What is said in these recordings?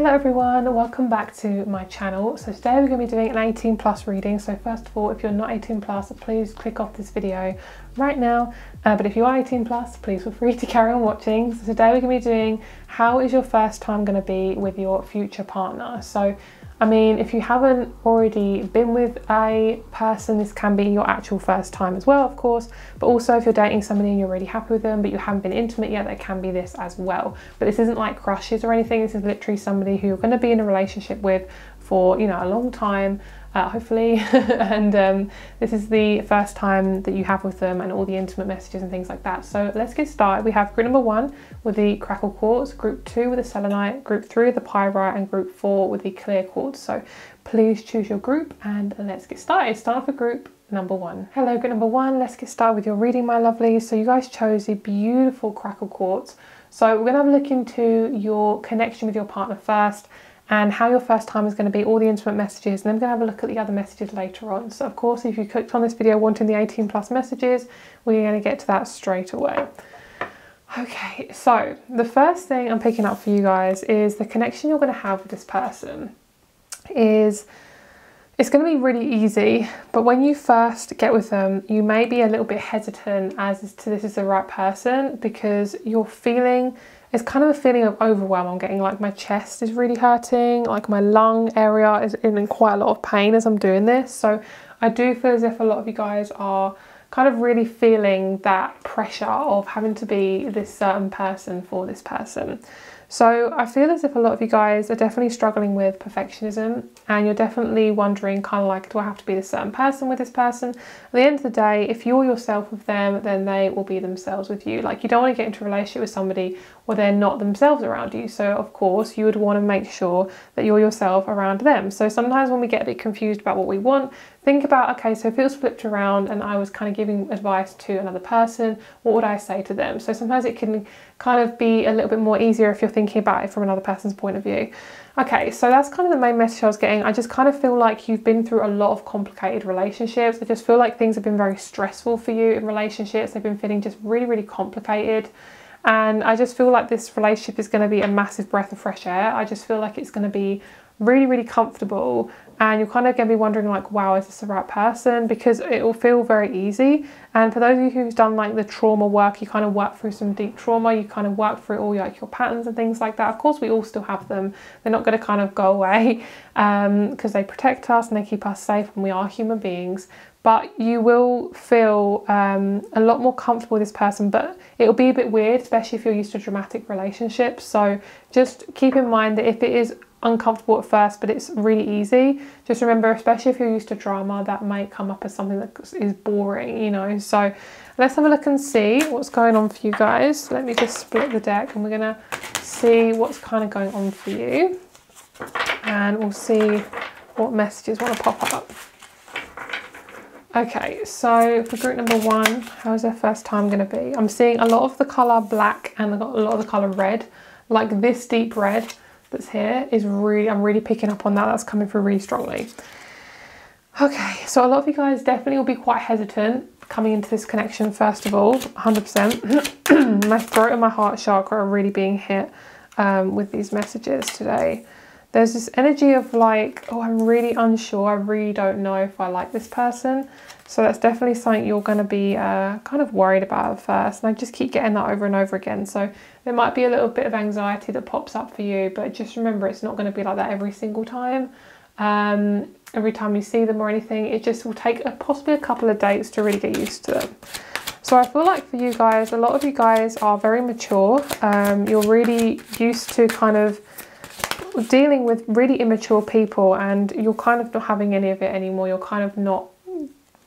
Hello everyone, welcome back to my channel. So today we're going to be doing an 18 plus reading. So first of all, if you're not 18 plus, please click off this video right now. But if you are 18 plus, please feel free to carry on watching. So today we're going to be doing how is your first time going to be with your future partner. So I mean, if you haven't already been with a person, this can be your actual first time as well, of course. But also if you're dating somebody and you're really happy with them, but you haven't been intimate yet, that can be this as well. But this isn't like crushes or anything. This is literally somebody who you're going to be in a relationship with for, you know, a long time, hopefully. And this is the first time that you have with them and all the intimate messages and things like that. So let's get started. We have group number 1 with the crackle quartz, group 2 with the selenite, group 3 with the pyrite, and group 4 with the clear quartz. So please choose your group and let's get started. Start with group number 1. Hello, group number 1. Let's get started with your reading, my lovelies. So you guys chose the beautiful crackle quartz. So we're going to have a look into your connection with your partner first, and how your first time is going to be, all the intimate messages, and then we're going to have a look at the other messages later on. So of course, if you clicked on this video wanting the 18 plus messages, we're going to get to that straight away. Okay, so the first thing I'm picking up for you guys is the connection you're going to have with this person is, it's going to be really easy, but when you first get with them, you may be a little bit hesitant as to this is the right person, because you're feeling, it's kind of a feeling of overwhelm. I'm getting like my chest is really hurting, like my lung area is in quite a lot of pain as I'm doing this. So I do feel as if a lot of you guys are kind of really feeling that pressure of having to be this certain person for this person. So I feel as if a lot of you guys are definitely struggling with perfectionism, and you're definitely wondering kind of like, do I have to be this certain person with this person? At the end of the day, if you're yourself with them, then they will be themselves with you. Like, you don't want to get into a relationship with somebody where they're not themselves around you. So of course you would want to make sure that you're yourself around them. So sometimes when we get a bit confused about what we want, think about, okay, so if it was flipped around and I was kind of giving advice to another person, what would I say to them? So sometimes it can kind of be a little bit more easier if you're thinking about it from another person's point of view. Okay, so that's kind of the main message I was getting. I just kind of feel like you've been through a lot of complicated relationships. I just feel like things have been very stressful for you in relationships. They've been feeling just really, really complicated. And I just feel like this relationship is going to be a massive breath of fresh air. I just feel like it's going to be really, really comfortable, and you're kind of going to be wondering like, wow, is this the right person? Because it will feel very easy. And for those of you who've done like the trauma work, you kind of work through some deep trauma, you kind of work through all like your patterns and things like that. Of course, we all still have them. They're not going to kind of go away because they protect us and they keep us safe, and we are human beings. But you will feel a lot more comfortable with this person, but it'll be a bit weird, especially if you're used to dramatic relationships. So just keep in mind that if it is uncomfortable at first, but it's really easy, just remember, especially if you're used to drama, that might come up as something that is boring, you know. So let's have a look and see what's going on for you guys. Let me just split the deck and we're gonna see what's kind of going on for you, and we'll see what messages want to pop up. Okay, so for group number 1, how is their first time going to be? I'm seeing a lot of the colour black and a lot of the colour red. Like this deep red that's here is really, I'm really picking up on that. That's coming through really strongly. Okay, so a lot of you guys definitely will be quite hesitant coming into this connection, first of all, 100%. My throat and my heart chakra are really being hit with these messages today. There's this energy of like, oh, I'm really unsure. I really don't know if I like this person. So that's definitely something you're going to be kind of worried about at first. And I just keep getting that over and over again. So there might be a little bit of anxiety that pops up for you, but just remember, it's not going to be like that every single time. Every time you see them or anything, it just will take possibly a couple of dates to really get used to them. So I feel like for you guys, a lot of you guys are very mature. You're really used to kind of dealing with really immature people, and you're kind of not having any of it anymore. You're kind of not,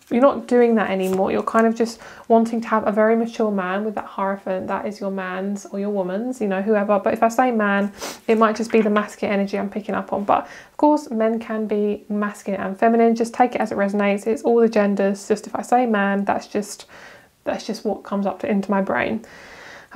you're not doing that anymore. You're kind of just wanting to have a very mature man with that hierophant. That is your man's or your woman's, you know, whoever. But if I say man, it might just be the masculine energy I'm picking up on. But of course, men can be masculine and feminine. Just take it as it resonates. It's all the genders. Just if I say man, that's just what comes up into my brain.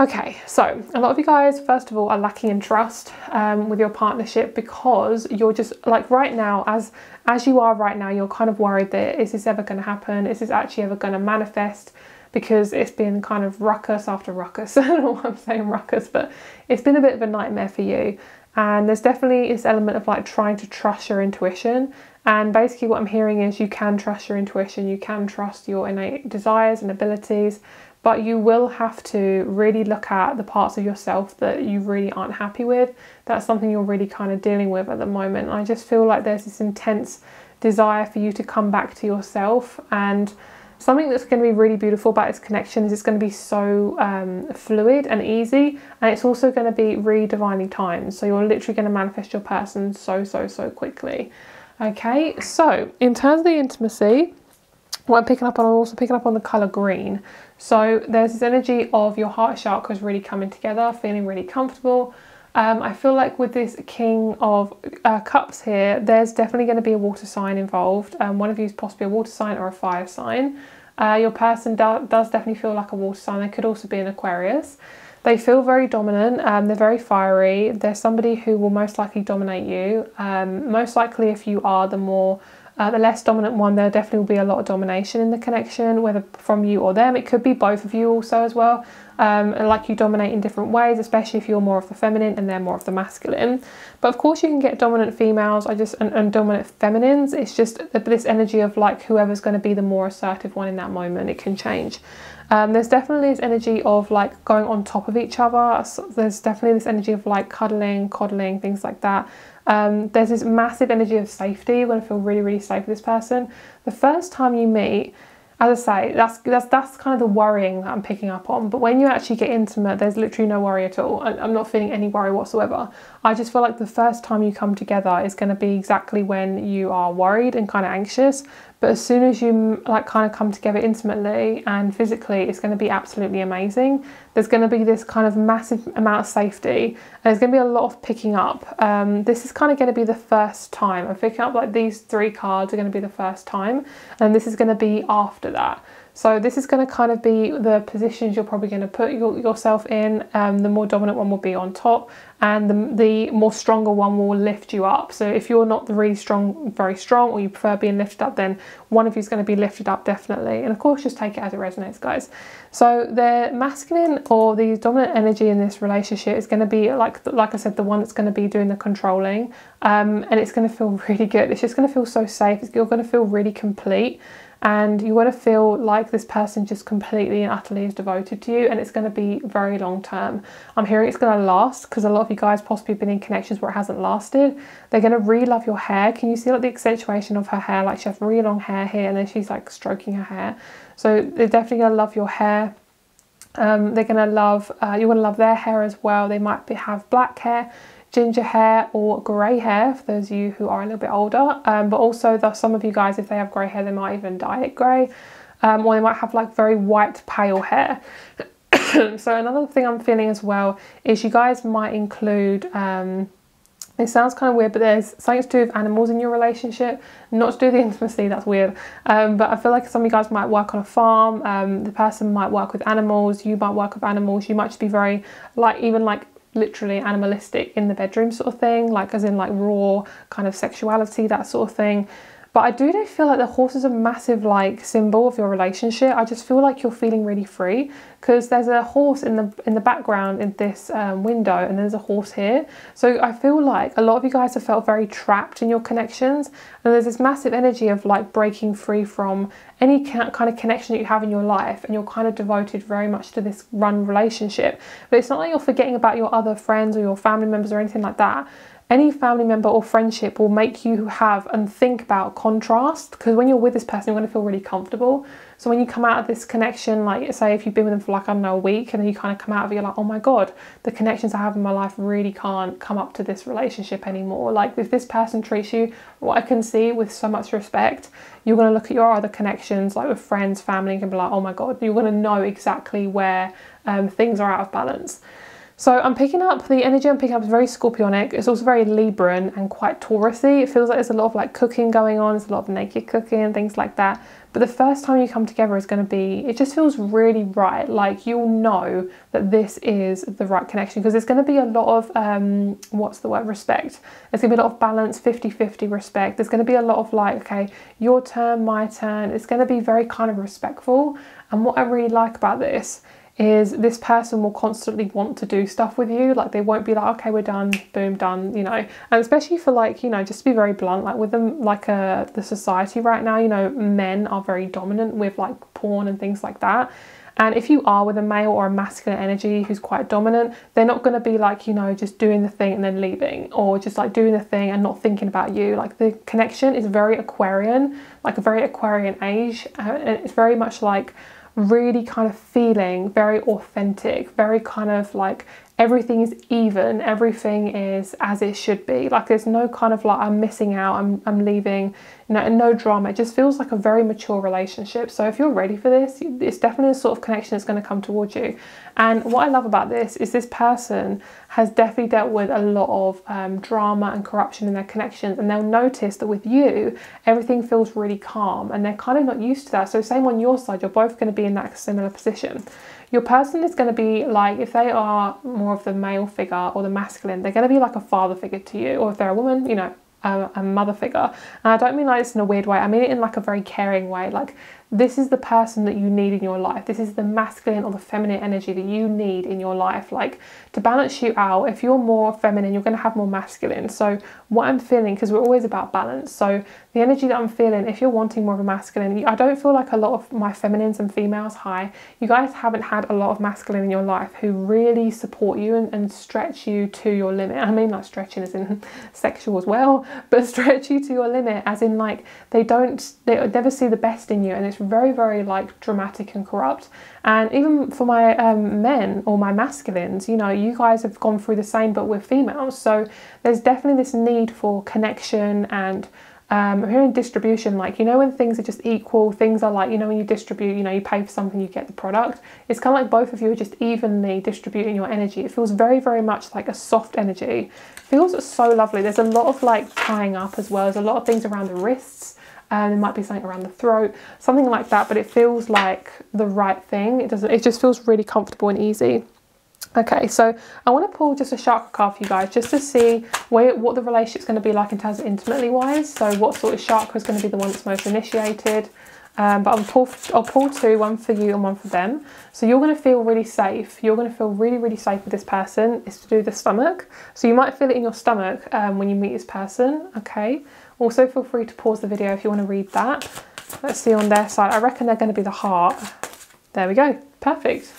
Okay, so a lot of you guys, first of all, are lacking in trust with your partnership, because you're just like right now, as you are right now, you're kind of worried that is this ever going to happen? Is this actually ever going to manifest? Because it's been kind of ruckus after ruckus. I don't know why I'm saying ruckus, but it's been a bit of a nightmare for you. And there's definitely this element of like trying to trust your intuition. And basically what I'm hearing is you can trust your intuition, you can trust your innate desires and abilities, but you will have to really look at the parts of yourself that you really aren't happy with. That's something you're really kind of dealing with at the moment. I just feel like there's this intense desire for you to come back to yourself, and something that's going to be really beautiful about this connection is it's going to be so fluid and easy, and it's also going to be really divinely timed. So you're literally going to manifest your person so quickly. Okay, so in terms of the intimacy, what I'm picking up on, I'm also picking up on the colour green. So there's this energy of your heart chakras really coming together, feeling really comfortable. I feel like with this King of Cups here, there's definitely going to be a water sign involved. One of you is possibly a water sign or a fire sign. Your person does definitely feel like a water sign. They could also be an Aquarius. They feel very dominant, they're very fiery. They're somebody who will most likely dominate you. Most likely if you are the less dominant one, there definitely will be a lot of domination in the connection, whether from you or them. It could be both of you also as well. Like you dominate in different ways, especially if you're more of the feminine and they're more of the masculine. But of course you can get dominant females and dominant feminines. It's just this energy of like whoever's going to be the more assertive one in that moment. It can change. There's definitely this energy of like going on top of each other. So there's definitely this energy of like cuddling, coddling, things like that. There's this massive energy of safety. You're going to feel really safe with this person. The first time you meet, as I say, that's kind of the worrying that I'm picking up on. But when you actually get intimate, there's literally no worry at all. I'm not feeling any worry whatsoever. I just feel like the first time you come together is going to be exactly when you are worried and kind of anxious. But as soon as you like kind of come together intimately and physically, it's going to be absolutely amazing. There's going to be this kind of massive amount of safety, and there's going to be a lot of picking up. This is kind of going to be the first time. I'm picking up like these 3 cards are going to be the first time, and this is going to be after that. So this is going to kind of be the positions you're probably going to put yourself in. The more dominant one will be on top, and the more stronger one will lift you up. So if you're not the really strong, very strong, or you prefer being lifted up, then one of you is going to be lifted up definitely. And of course, just take it as it resonates, guys. So the masculine or the dominant energy in this relationship is going to be like I said, the one that's going to be doing the controlling, and it's going to feel really good. It's just going to feel so safe. You're going to feel really complete. And you want to feel like this person just completely and utterly is devoted to you, and it's going to be very long term. I'm hearing it's going to last, because a lot of you guys possibly have been in connections where it hasn't lasted. They're going to really love your hair. Can you see like the accentuation of her hair? Like she has really long hair here, and then she's like stroking her hair. So they're definitely going to love your hair. They're going to love, you're going to love their hair as well. They might have black hair, ginger hair, or grey hair for those of you who are a little bit older, but also some of you guys, if they have grey hair, they might even dye it grey, or they might have like very white pale hair. So another thing I'm feeling as well is you guys might include, it sounds kind of weird, but there's something to do with animals in your relationship, not to do with the intimacy, that's weird, but I feel like some of you guys might work on a farm, the person might work with animals, you might work with animals, you might just be very like, even like literally animalistic in the bedroom sort of thing, like as in like raw kind of sexuality, that sort of thing. But I do feel like the horse is a massive like symbol of your relationship. I just feel like you're feeling really free, because there's a horse in the background in this window, and there's a horse here. So I feel like a lot of you guys have felt very trapped in your connections, and there's this massive energy of like breaking free from any kind of connection that you have in your life, and you're kind of devoted very much to this one relationship. But it's not like you're forgetting about your other friends or your family members or anything like that. Any family member or friendship will make you have and think about contrast, because when you're with this person, you're going to feel really comfortable. So when you come out of this connection, like say if you've been with them for like, I don't know, a week, and then you kind of come out of it, you're like, oh my God, the connections I have in my life really can't come up to this relationship anymore. Like if this person treats you, what I can see, with so much respect, you're going to look at your other connections, like with friends, family, and be like, oh my God, you're going to know exactly where things are out of balance. So I'm picking up, the energy I'm picking up is very Scorpionic. It's also very Libran and quite Taurusy. It feels like there's a lot of like cooking going on. There's a lot of naked cooking and things like that. But the first time you come together is going to be, it just feels really right. Like you'll know that this is the right connection, because there's going to be a lot of, what's the word, respect. There's going to be a lot of balance, 50-50 respect. There's going to be a lot of like, okay, your turn, my turn. It's going to be very kind of respectful. And what I really like about this is this person will constantly want to do stuff with you. Like they won't be like, okay, we're done, boom, done, you know. And especially for like, you know, just to be very blunt, like with them, like the society right now, you know, men are very dominant with like porn and things like that. And if you are with a male or a masculine energy who's quite dominant, they're not going to be like, you know, just doing the thing and then leaving, or just like doing the thing and not thinking about you. Like the connection is very Aquarian, like a very Aquarian age. And it's very much like really kind of feeling very authentic, very kind of like everything is even, everything is as it should be. Like there's no kind of like I'm missing out, I'm leaving, you know, and no drama. It just feels like a very mature relationship. So if you're ready for this, it's definitely a sort of connection that's going to come towards you. And what I love about this is this person has definitely dealt with a lot of drama and corruption in their connections, and they'll notice that with you everything feels really calm, and they're kind of not used to that. So same on your side, you're both going to be in that similar position. Your person is going to be like, if they are more of the male figure or the masculine, they're going to be like a father figure to you, or if they're a woman, you know, a mother figure. And I don't mean like this in a weird way, I mean it in like a very caring way. Like this is the person that you need in your life. This is the masculine or the feminine energy that you need in your life, like to balance you out. If you're more feminine, you're going to have more masculine. So what I'm feeling, because we're always about balance, so the energy that I'm feeling, if you're wanting more of a masculine, I don't feel like a lot of my feminines and females, hi, you guys haven't had a lot of masculine in your life who really support you and stretch you to your limit. I mean like stretching as in sexual as well, but stretch you to your limit as in like they never see the best in you, and it's very, very like dramatic and corrupt. And even for my men or my masculines, you know, you guys have gone through the same but with females. So there's definitely this need for connection and here in distribution, like, you know, when things are just equal, things are like, you know, when you distribute, you know, you pay for something, you get the product. It's kind of like both of you are just evenly distributing your energy. It feels very, very much like a soft energy. It feels so lovely. There's a lot of like tying up as well. There's a lot of things around the wrists. There might be something around the throat, something like that, but it feels like the right thing. It just feels really comfortable and easy. Okay, so I want to pull just a chakra card for you guys just to see what the relationship's going to be like in terms of intimately wise. So what sort of chakra is going to be the one that's most initiated. But I'll pull two, one for you and one for them. So you're going to feel really safe. You're going to feel really, really safe with this person. It's to do with the stomach. So you might feel it in your stomach when you meet this person. Okay. Also feel free to pause the video if you want to read that. Let's see on their side. I reckon they're going to be the heart. There we go. Perfect.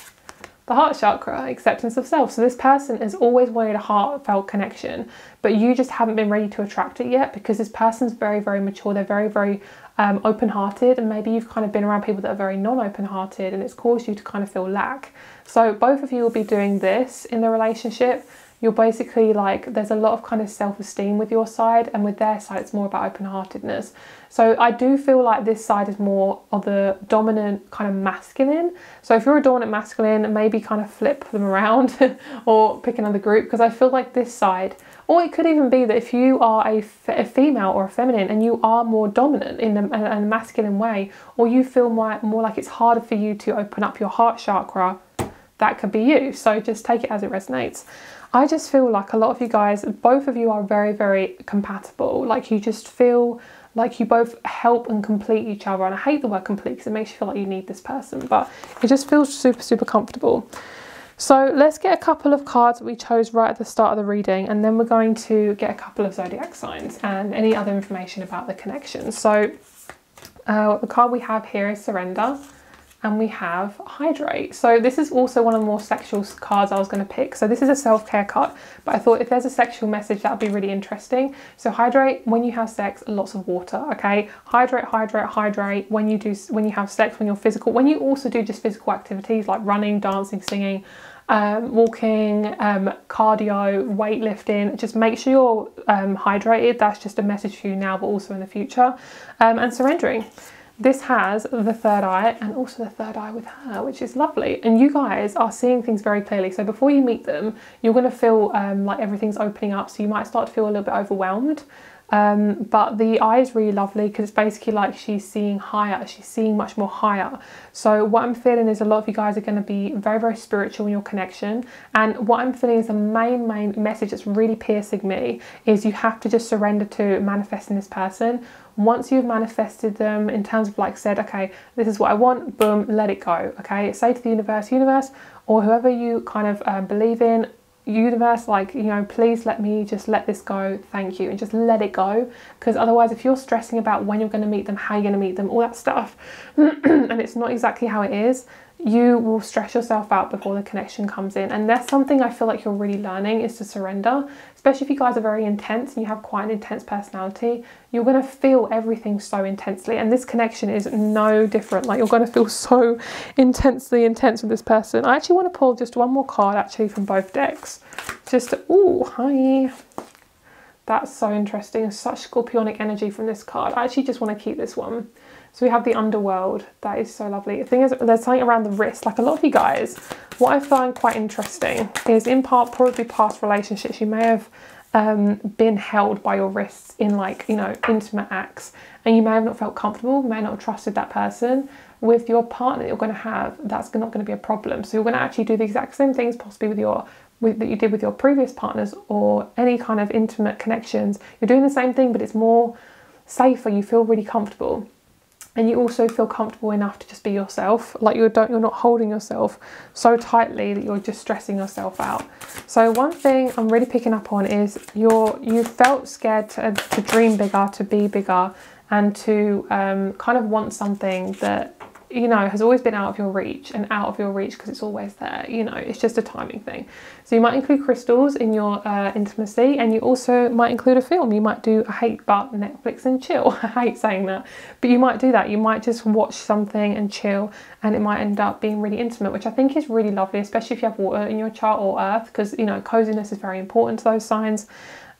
The heart chakra, acceptance of self. So this person has always wanted a heartfelt connection, but you just haven't been ready to attract it yet because this person's very, very mature. They're very, very open-hearted, and maybe you've kind of been around people that are very non-open-hearted, and it's caused you to kind of feel lack. So both of you will be doing this in the relationship. You're basically like, there's a lot of kind of self-esteem with your side, and with their side it's more about open-heartedness. So I do feel like this side is more of the dominant kind of masculine. So if you're a dominant masculine, maybe kind of flip them around or pick another group, because I feel like this side, or it could even be that if you are a female or a feminine and you are more dominant in a masculine way, or you feel more like it's harder for you to open up your heart chakra, that could be you. So just take it as it resonates. I just feel like a lot of you guys, both of you are very, very compatible. Like you just feel like you both help and complete each other. And I hate the word complete because it makes you feel like you need this person, but it just feels super, super comfortable. So let's get a couple of cards that we chose right at the start of the reading, and then we're going to get a couple of zodiac signs and any other information about the connection. So the card we have here is Surrender, and we have Hydrate. So this is also one of the more sexual cards I was going to pick. So this is a self-care card, but I thought if there's a sexual message, that would be really interesting. So hydrate when you have sex, lots of water, okay? Hydrate, hydrate, hydrate when you have sex, when you're physical, when you also do just physical activities like running, dancing, singing, walking, cardio, weightlifting. Just make sure you're hydrated. That's just a message for you now, but also in the future. And surrendering. This has the third eye and also the third eye with her, which is lovely. And you guys are seeing things very clearly. So before you meet them, you're going to feel like everything's opening up. So you might start to feel a little bit overwhelmed. But the eye is really lovely because it's basically like she's seeing higher, she's seeing much more higher. So what I'm feeling is a lot of you guys are going to be very, very spiritual in your connection. And what I'm feeling is the main message that's really piercing me is you have to just surrender to manifesting this person. Once you've manifested them in terms of like said, okay, this is what I want, boom, let it go. Okay, say to the universe, or whoever you kind of believe in, universe, like, you know, please let me just let this go, thank you, and just let it go. Because otherwise, if you're stressing about when you're going to meet them, how you're going to meet them, all that stuff, and it's not exactly how it is, you will stress yourself out before the connection comes in. And that's something I feel like you're really learning, is to surrender. Especially if you guys are very intense and you have quite an intense personality, you're going to feel everything so intensely, and this connection is no different. Like, you're going to feel so intensely intense with this person. I actually want to pull just one more card actually from both decks, just to, ooh, hi, that's so interesting. Such scorpionic energy from this card. I actually just want to keep this one. So we have the underworld. That is so lovely. The thing is, there's something around the wrist. Like, a lot of you guys, what I find quite interesting is, in part, probably past relationships, you may have been held by your wrists in, like, you know, intimate acts, and you may have not felt comfortable, may not have trusted that person. With your partner that you're going to have, that's not going to be a problem. So you're going to actually do the exact same things possibly that you did with your previous partners, or any kind of intimate connections. You're doing the same thing, but it's more safer. You feel really comfortable. And you also feel comfortable enough to just be yourself. Like, you're not holding yourself so tightly that you're just stressing yourself out. So one thing I'm really picking up on is you felt scared to dream bigger, to be bigger, and to kind of want something that, you know, has always been out of your reach, and out of your reach because it's always there. You know, it's just a timing thing. So you might include crystals in your intimacy, and you also might include a film. You might do a hate but Netflix and chill. I hate saying that, but you might do that. You might just watch something and chill, and it might end up being really intimate, which I think is really lovely, especially if you have water in your chart, or earth, because, you know, coziness is very important to those signs.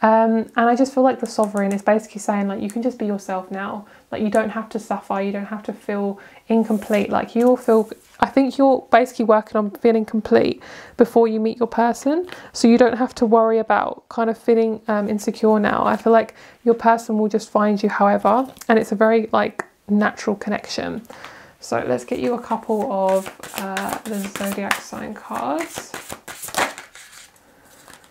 And I just feel like the sovereign is basically saying, like, you can just be yourself now. Like, you don't have to suffer, you don't have to feel incomplete. Like, you'll feel, I think you're basically working on feeling complete before you meet your person, so you don't have to worry about kind of feeling insecure now. I feel like your person will just find you however, and it's a very, like, natural connection. So let's get you a couple of the zodiac sign cards.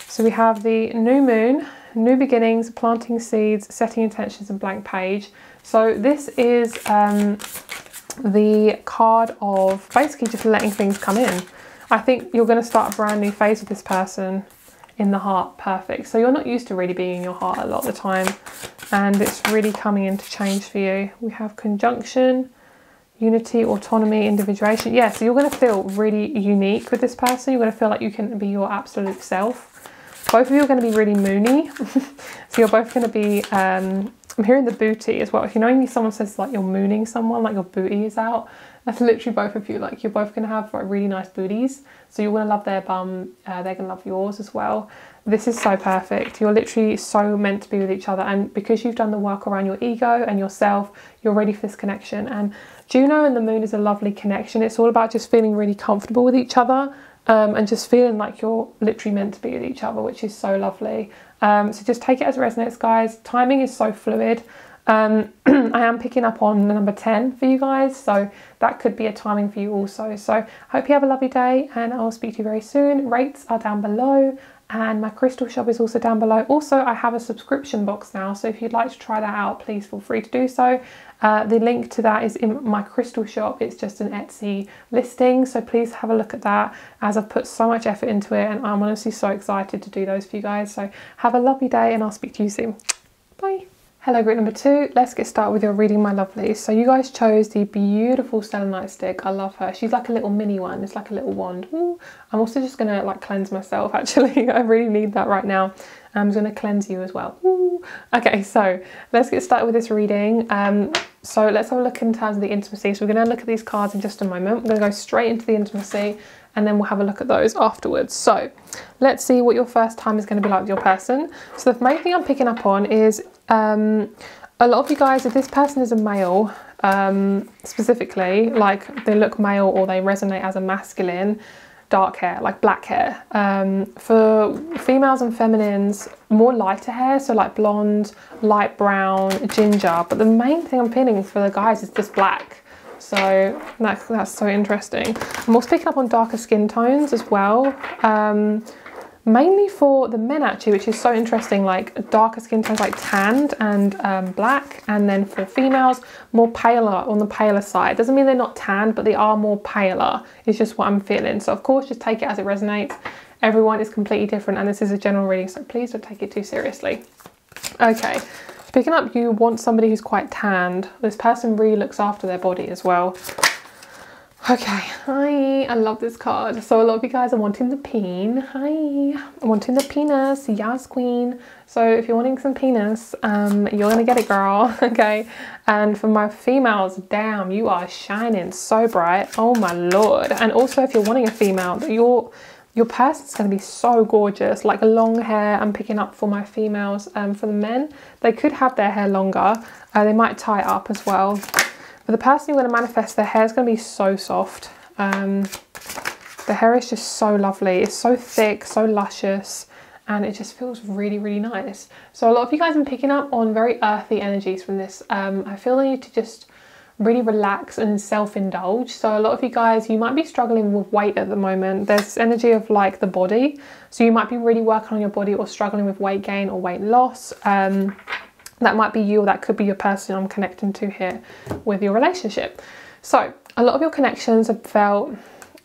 So we have the new moon, new beginnings, planting seeds, setting intentions, and blank page. So this is the card of basically just letting things come in. I think you're going to start a brand new phase with this person in the heart. Perfect. So you're not used to really being in your heart a lot of the time, and it's really coming into change for you. We have conjunction, unity, autonomy, individuation. Yeah, so you're going to feel really unique with this person. You're going to feel like you can be your absolute self. Both of you are going to be really moony. So you're both going to be, I'm hearing the booty as well. If you know someone says like you're mooning someone, like your booty is out, that's literally both of you. Like, you're both going to have like really nice booties. So you're going to love their bum. They're going to love yours as well. This is so perfect. You're literally so meant to be with each other. And because you've done the work around your ego and yourself, you're ready for this connection. And Juno and the moon is a lovely connection. It's all about just feeling really comfortable with each other. And just feeling like you're literally meant to be with each other, which is so lovely. So just take it as it resonates, guys. Timing is so fluid. I am picking up on the number 10 for you guys, so that could be a timing for you also. So hope you have a lovely day, and I'll speak to you very soon. Rates are down below, and my crystal shop is also down below. Also, I have a subscription box now, so if you'd like to try that out, please feel free to do so. The link to that is in my crystal shop. It's just an Etsy listing, so please have a look at that, as I've put so much effort into it, and I'm honestly so excited to do those for you guys. So have a lovely day, and I'll speak to you soon. Bye. Hello, group number 2. Let's get started with your reading, my lovelies. So you guys chose the beautiful selenite stick. I love her. She's like a little mini one. It's like a little wand. Ooh. I'm also just going to like cleanse myself, actually. I really need that right now. I'm going to cleanse you as well. Ooh. Okay, so let's get started with this reading. So let's have a look in terms of the intimacy. So we're going to look at these cards in just a moment. We're going to go straight into the intimacy, and then we'll have a look at those afterwards. So let's see what your first time is going to be like with your person. So the main thing I'm picking up on is a lot of you guys, if this person is a male, specifically, like they look male or they resonate as a masculine, dark hair, like black hair. For females and feminines, more lighter hair, so like blonde, light brown, ginger. But the main thing I'm feeling for the guys is just black. So that's so interesting. I'm also picking up on darker skin tones as well. Mainly for the men actually, which is so interesting, like darker skin tones like tanned and black. And then for females, more paler, on the paler side. Doesn't mean they're not tanned, but they are more paler. It's just what I'm feeling. So of course, just take it as it resonates. Everyone is completely different, and this is a general reading, so please don't take it too seriously. Okay, picking up, you want somebody who's quite tanned. This person really looks after their body as well. Okay, hi, I love this card. So a lot of you guys are wanting the peen. Hi, wanting the penis, yes queen. So if you're wanting some penis, you're gonna get it, girl. Okay, and for my females, damn, you are shining so bright. Oh my lord. And also if you're wanting a female, your person's going to be so gorgeous, like long hair. I'm picking up for my females. For the men, they could have their hair longer. They might tie it up as well. For the person you're going to manifest, their hair is going to be so soft. The hair is just so lovely. It's so thick, so luscious, and it just feels really, really nice. So a lot of you guys have been picking up on very earthy energies from this. I feel the need to just really relax and self-indulge. So a lot of you guys, you might be struggling with weight at the moment. There's this energy of like the body. So you might be really working on your body or struggling with weight gain or weight loss. That might be you, or that could be your person I'm connecting to here with your relationship. So a lot of your connections have felt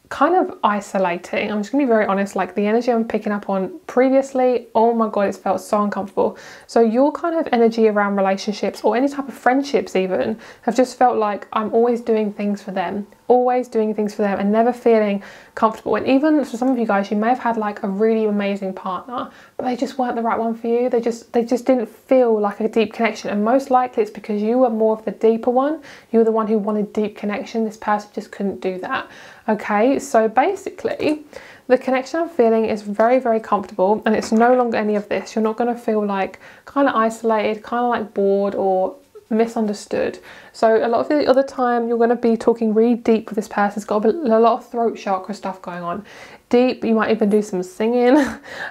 kind of isolating. I'm just gonna be very honest, like the energy I'm picking up on previously, oh my god, it's felt so uncomfortable. So your kind of energy around relationships or any type of friendships even have just felt like I'm always doing things for them, and never feeling comfortable. And even for some of you guys, you may have had like a really amazing partner, but they just weren't the right one for you. They just didn't feel like a deep connection, and most likely it's because you were more of the deeper one. You were the one who wanted deep connection. This person just couldn't do that. Okay, so basically the connection I'm feeling is very, very comfortable, and it's no longer any of this. You're not going to feel like kind of isolated, kind of like bored or misunderstood. So a lot of the other time you're going to be talking really deep with this person. It's got a lot of throat chakra stuff going on. Deep, you might even do some singing.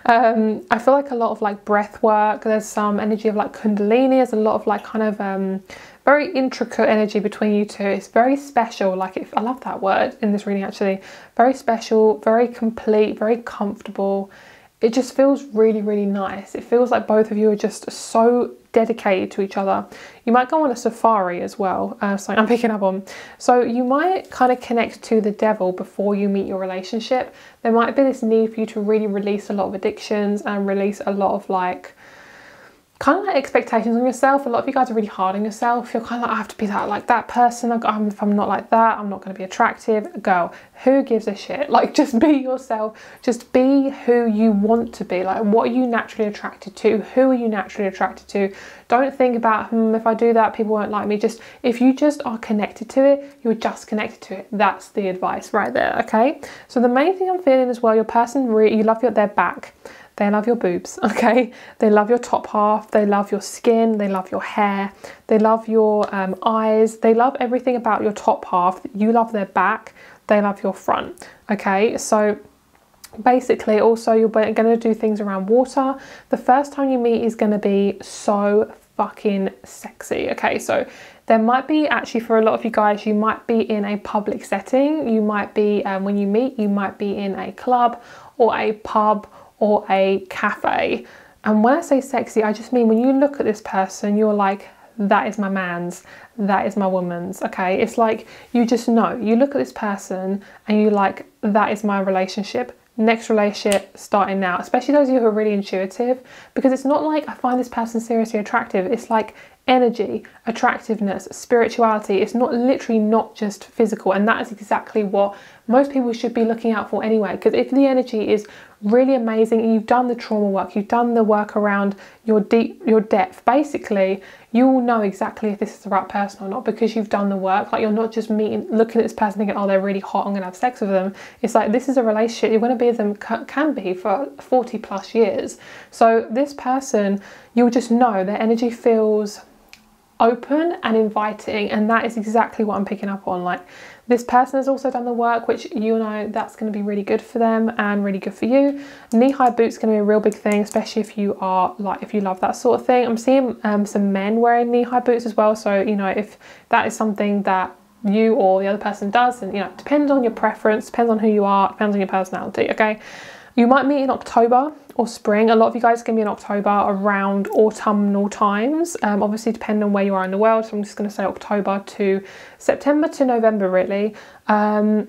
I feel like a lot of like breath work. There's some energy of like kundalini. There's a lot of like kind of very intricate energy between you two. It's very special. Like, I love that word in this reading actually. Very special, very complete, very comfortable. It just feels really, really nice. It feels like both of you are just so dedicated to each other. You might go on a safari as well, so I'm picking up on. So you might kind of connect to the devil before you meet your relationship. There might be this need for you to really release a lot of addictions and release a lot of like kind of like expectations on yourself. A lot of you guys are really hard on yourself. You're kind of like, I have to be that person. If I'm not like that, I'm not going to be attractive. Girl, who gives a shit? Like, just be yourself. Just be who you want to be. Like, what are you naturally attracted to? Who are you naturally attracted to? Don't think about, if I do that, people won't like me. Just, if you just are connected to it, you're just connected to it. That's the advice right there, okay? So the main thing I'm feeling as well, your person, you love their back. They love your boobs, okay? They love your top half. They love your skin. They love your hair. They love your eyes. They love everything about your top half. You love their back. They love your front, okay? So basically, also, you're going to do things around water. The first time you meet is going to be so fucking sexy, okay? So there might be, actually, for a lot of you guys, you might be in a public setting. You might be, when you meet, you might be in a club or a pub or a cafe. And when I say sexy, I just mean when you look at this person, you're like, that is my man's, that is my woman's, okay? It's like, you just know, you look at this person and you're like, that is my relationship. Next relationship starting now, especially those of you who are really intuitive, because it's not like I find this person seriously attractive. It's like energy, attractiveness, spirituality. It's not literally not just physical, and that is exactly what most people should be looking out for anyway. Because if the energy is really amazing and you've done the trauma work, you've done the work around your depth, basically you will know exactly if this is the right person or not, because you've done the work. Like, you're not just looking at this person thinking, oh, they're really hot, I'm gonna have sex with them. It's like, this is a relationship you're going to be with them, can be for 40 plus years. So this person, you'll just know their energy feels open and inviting, and that is exactly what I'm picking up on. Like, this person has also done the work, which you know that's going to be really good for them and really good for you. Knee-high boots going to be a real big thing, especially if you are like, if you love that sort of thing. I'm seeing some men wearing knee-high boots as well, so you know, if that is something that you or the other person does, and you know, it depends on your preference, depends on who you are, depends on your personality. Okay, you might meet in October or spring. A lot of you guys can be in October around autumnal times, obviously depending on where you are in the world. So I'm just going to say October to September to November, really. And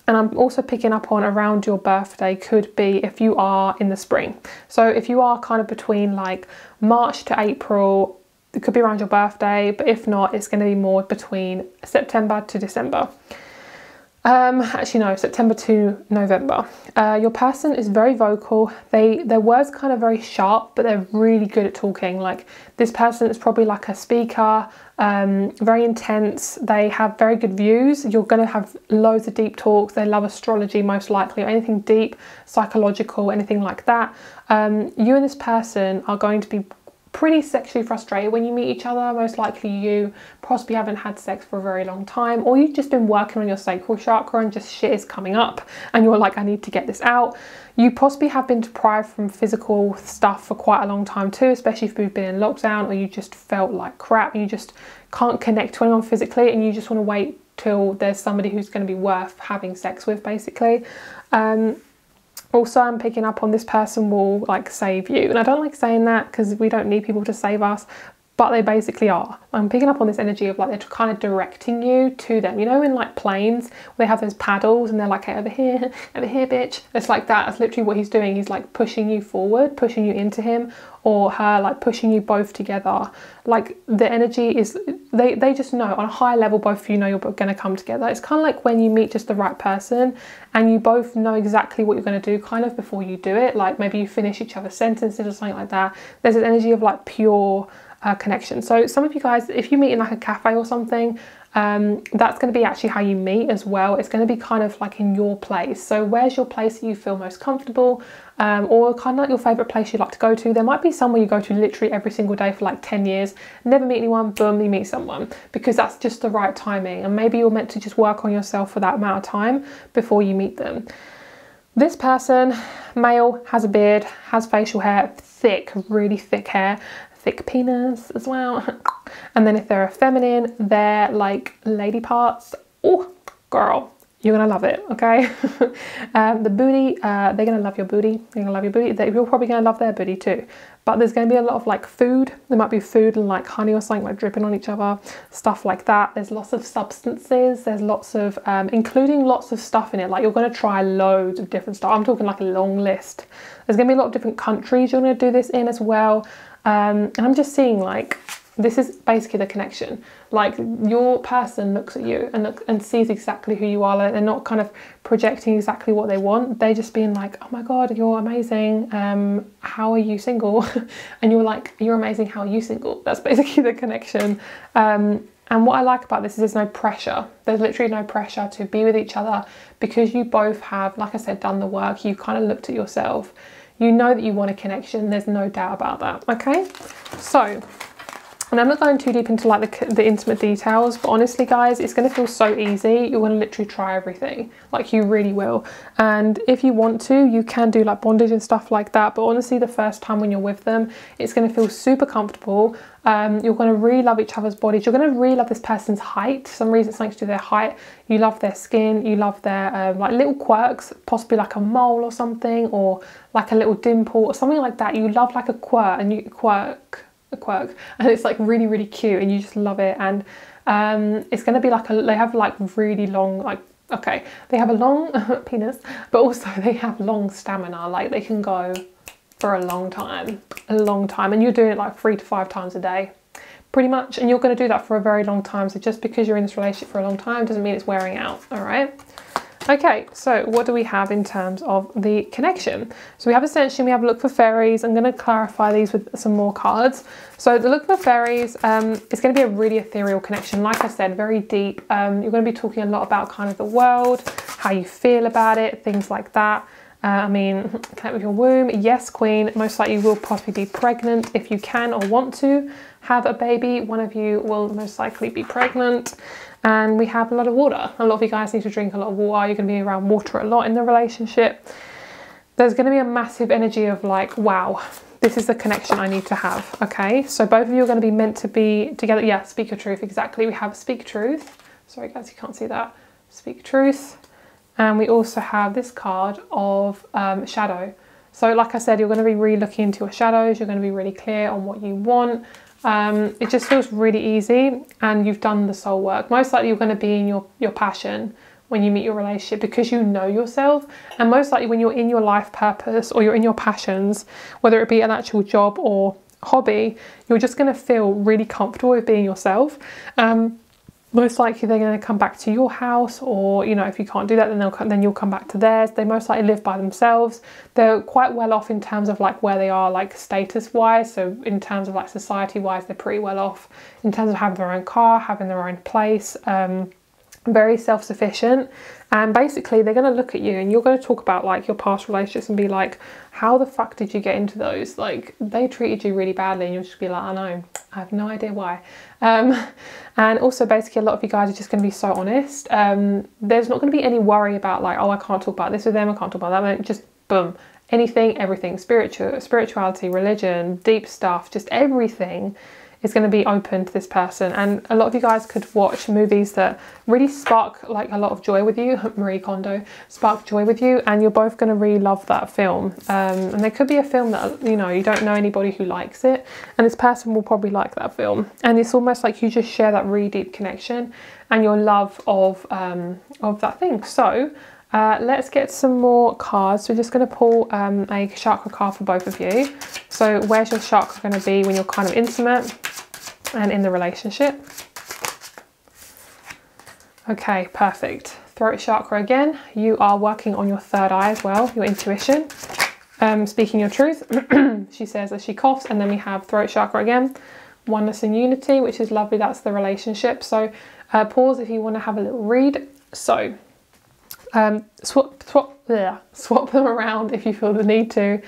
I'm also picking up on around your birthday could be if you are in the spring. So if you are kind of between like March to April, it could be around your birthday, but if not, it's going to be more between September to December. Actually no, September to November. Your person is very vocal. Their words kind of very sharp, but they're really good at talking. Like, this person is probably like a speaker, very intense. They have very good views. You're going to have loads of deep talks. They love astrology most likely, or anything deep, psychological, anything like that. You and this person are going to be pretty sexually frustrated when you meet each other. Most likely you possibly haven't had sex for a very long time, or you've just been working on your sacral chakra and just shit is coming up and you're like, I need to get this out. You possibly have been deprived from physical stuff for quite a long time too, especially if you've been in lockdown, or you just felt like crap and you just can't connect to anyone physically, and you just want to wait till there's somebody who's going to be worth having sex with, basically. Also, I'm picking up on this person will like save you, and I don't like saying that because we don't need people to save us, but they basically are. I'm picking up on this energy of like they're kind of directing you to them. You know, in like planes where they have those paddles and they're like, hey, over here, bitch. It's like that. That's literally what he's doing. He's like pushing you forward, pushing you into him, or her, like pushing you both together. Like, the energy is, they just know on a high level, both of you know you're going to come together. It's kind of like when you meet just the right person and you both know exactly what you're going to do kind of before you do it. Like, maybe you finish each other's sentences or something like that. There's an energy of like pure connection. So some of you guys, if you meet in like a cafe or something, that's going to be actually how you meet as well. It's going to be kind of like in your place. So where's your place that you feel most comfortable, or kind of like your favorite place you'd like to go to. There might be somewhere you go to literally every single day for like 10 years, never meet anyone, boom, you meet someone, because that's just the right timing. And maybe you're meant to just work on yourself for that amount of time before you meet them. This person, male, has a beard, has facial hair, thick, really thick hair, thick penis as well. And then if they're a feminine, they're like lady parts. Oh, girl, you're gonna love it, okay? The booty, they're gonna love your booty. They're gonna love your booty. You're probably gonna love their booty too. But there's gonna be a lot of like food. There might be food and like honey or something like dripping on each other, stuff like that. There's lots of substances. There's lots of, including lots of stuff in it. Like, you're gonna try loads of different stuff. I'm talking like a long list. There's gonna be a lot of different countries you're gonna do this in as well. And I'm just seeing like, this is basically the connection. Like, your person looks at you and sees exactly who you are. Like, they're not kind of projecting exactly what they want. They're just being like, oh my God, you're amazing. How are you single? And you're like, you're amazing. How are you single? That's basically the connection. And what I like about this is there's no pressure. There's literally no pressure to be with each other, because you both have, like I said, done the work. You kind of looked at yourself. You know that you want a connection. There's no doubt about that. Okay, so, and I'm not going too deep into like the intimate details, but honestly guys, it's going to feel so easy. You're going to literally try everything, like you really will. And if you want to, you can do like bondage and stuff like that, but honestly the first time when you're with them, it's going to feel super comfortable. You're going to really love each other's bodies. You're going to really love this person's height. For some reason it's something to do with their height. You love their skin. You love their like little quirks, possibly like a mole or something, or like a little dimple or something like that. You love like a quirk, and and it's like really, really cute, and you just love it. And it's going to be like they have like really long, like, okay, they have a long penis, but also they have long stamina. Like, they can go for a long time, and you're doing it like 3 to 5 times a day pretty much, and you're going to do that for a very long time. So just because you're in this relationship for a long time doesn't mean it's wearing out. All right. Okay, so what do we have in terms of the connection? So we have Ascension, we have Look for Fairies. I'm going to clarify these with some more cards. So the Look for Fairies, it's going to be a really ethereal connection. Like I said, very deep. You're going to be talking a lot about kind of the world, how you feel about it, things like that. I mean, connect with your womb. Yes, Queen, most likely you will possibly be pregnant if you can or want to have a baby. One of you will most likely be pregnant. And we have a lot of water. A lot of you guys need to drink a lot of water. You're going to be around water a lot in the relationship. There's going to be a massive energy of like, wow, this is the connection I need to have. Okay, so both of you are going to be meant to be together. Yeah, speak your truth. Exactly. We have speak truth. Sorry guys, you can't see that. Speak truth. And we also have this card of shadow. So like I said, you're going to be really looking into your shadows. You're going to be really clear on what you want. It just feels really easy, and you've done the soul work. Most likely you're going to be in your passion when you meet your relationship, because you know yourself. And most likely when you're in your life purpose or you're in your passions, whether it be an actual job or hobby, you're just going to feel really comfortable with being yourself. Most likely they're going to come back to your house, or, you know, if you can't do that, then you'll come back to theirs. They most likely live by themselves. They're quite well off in terms of like where they are, like status wise. So in terms of like society wise, they're pretty well off in terms of having their own car, having their own place, very self-sufficient. And basically they're going to look at you and you're going to talk about like your past relationships and be like, how the fuck did you get into those? Like, they treated you really badly, and you'll just be like, I know, I have no idea why. And also basically a lot of you guys are just going to be so honest. There's not going to be any worry about like, oh, I can't talk about this with them, I can't talk about that. Just boom, anything, everything, spirituality, religion, deep stuff, just everything is going to be open to this person. And a lot of you guys could watch movies that really spark like a lot of joy with you. Marie Kondo, spark joy with you, and you're both going to really love that film. And there could be a film that, you know, you don't know anybody who likes it, and this person will probably like that film. And it's almost like you just share that really deep connection and your love of that thing. So let's get some more cards. We're just going to pull a chakra card for both of you. So where's your chakra going to be when you're kind of intimate and in the relationship? Okay, perfect. Throat chakra again. You are working on your third eye as well, your intuition. Speaking your truth, she says as she coughs. And then we have throat chakra again. Oneness and unity, which is lovely. That's the relationship. So pause if you want to have a little read. So swap them around if you feel the need to.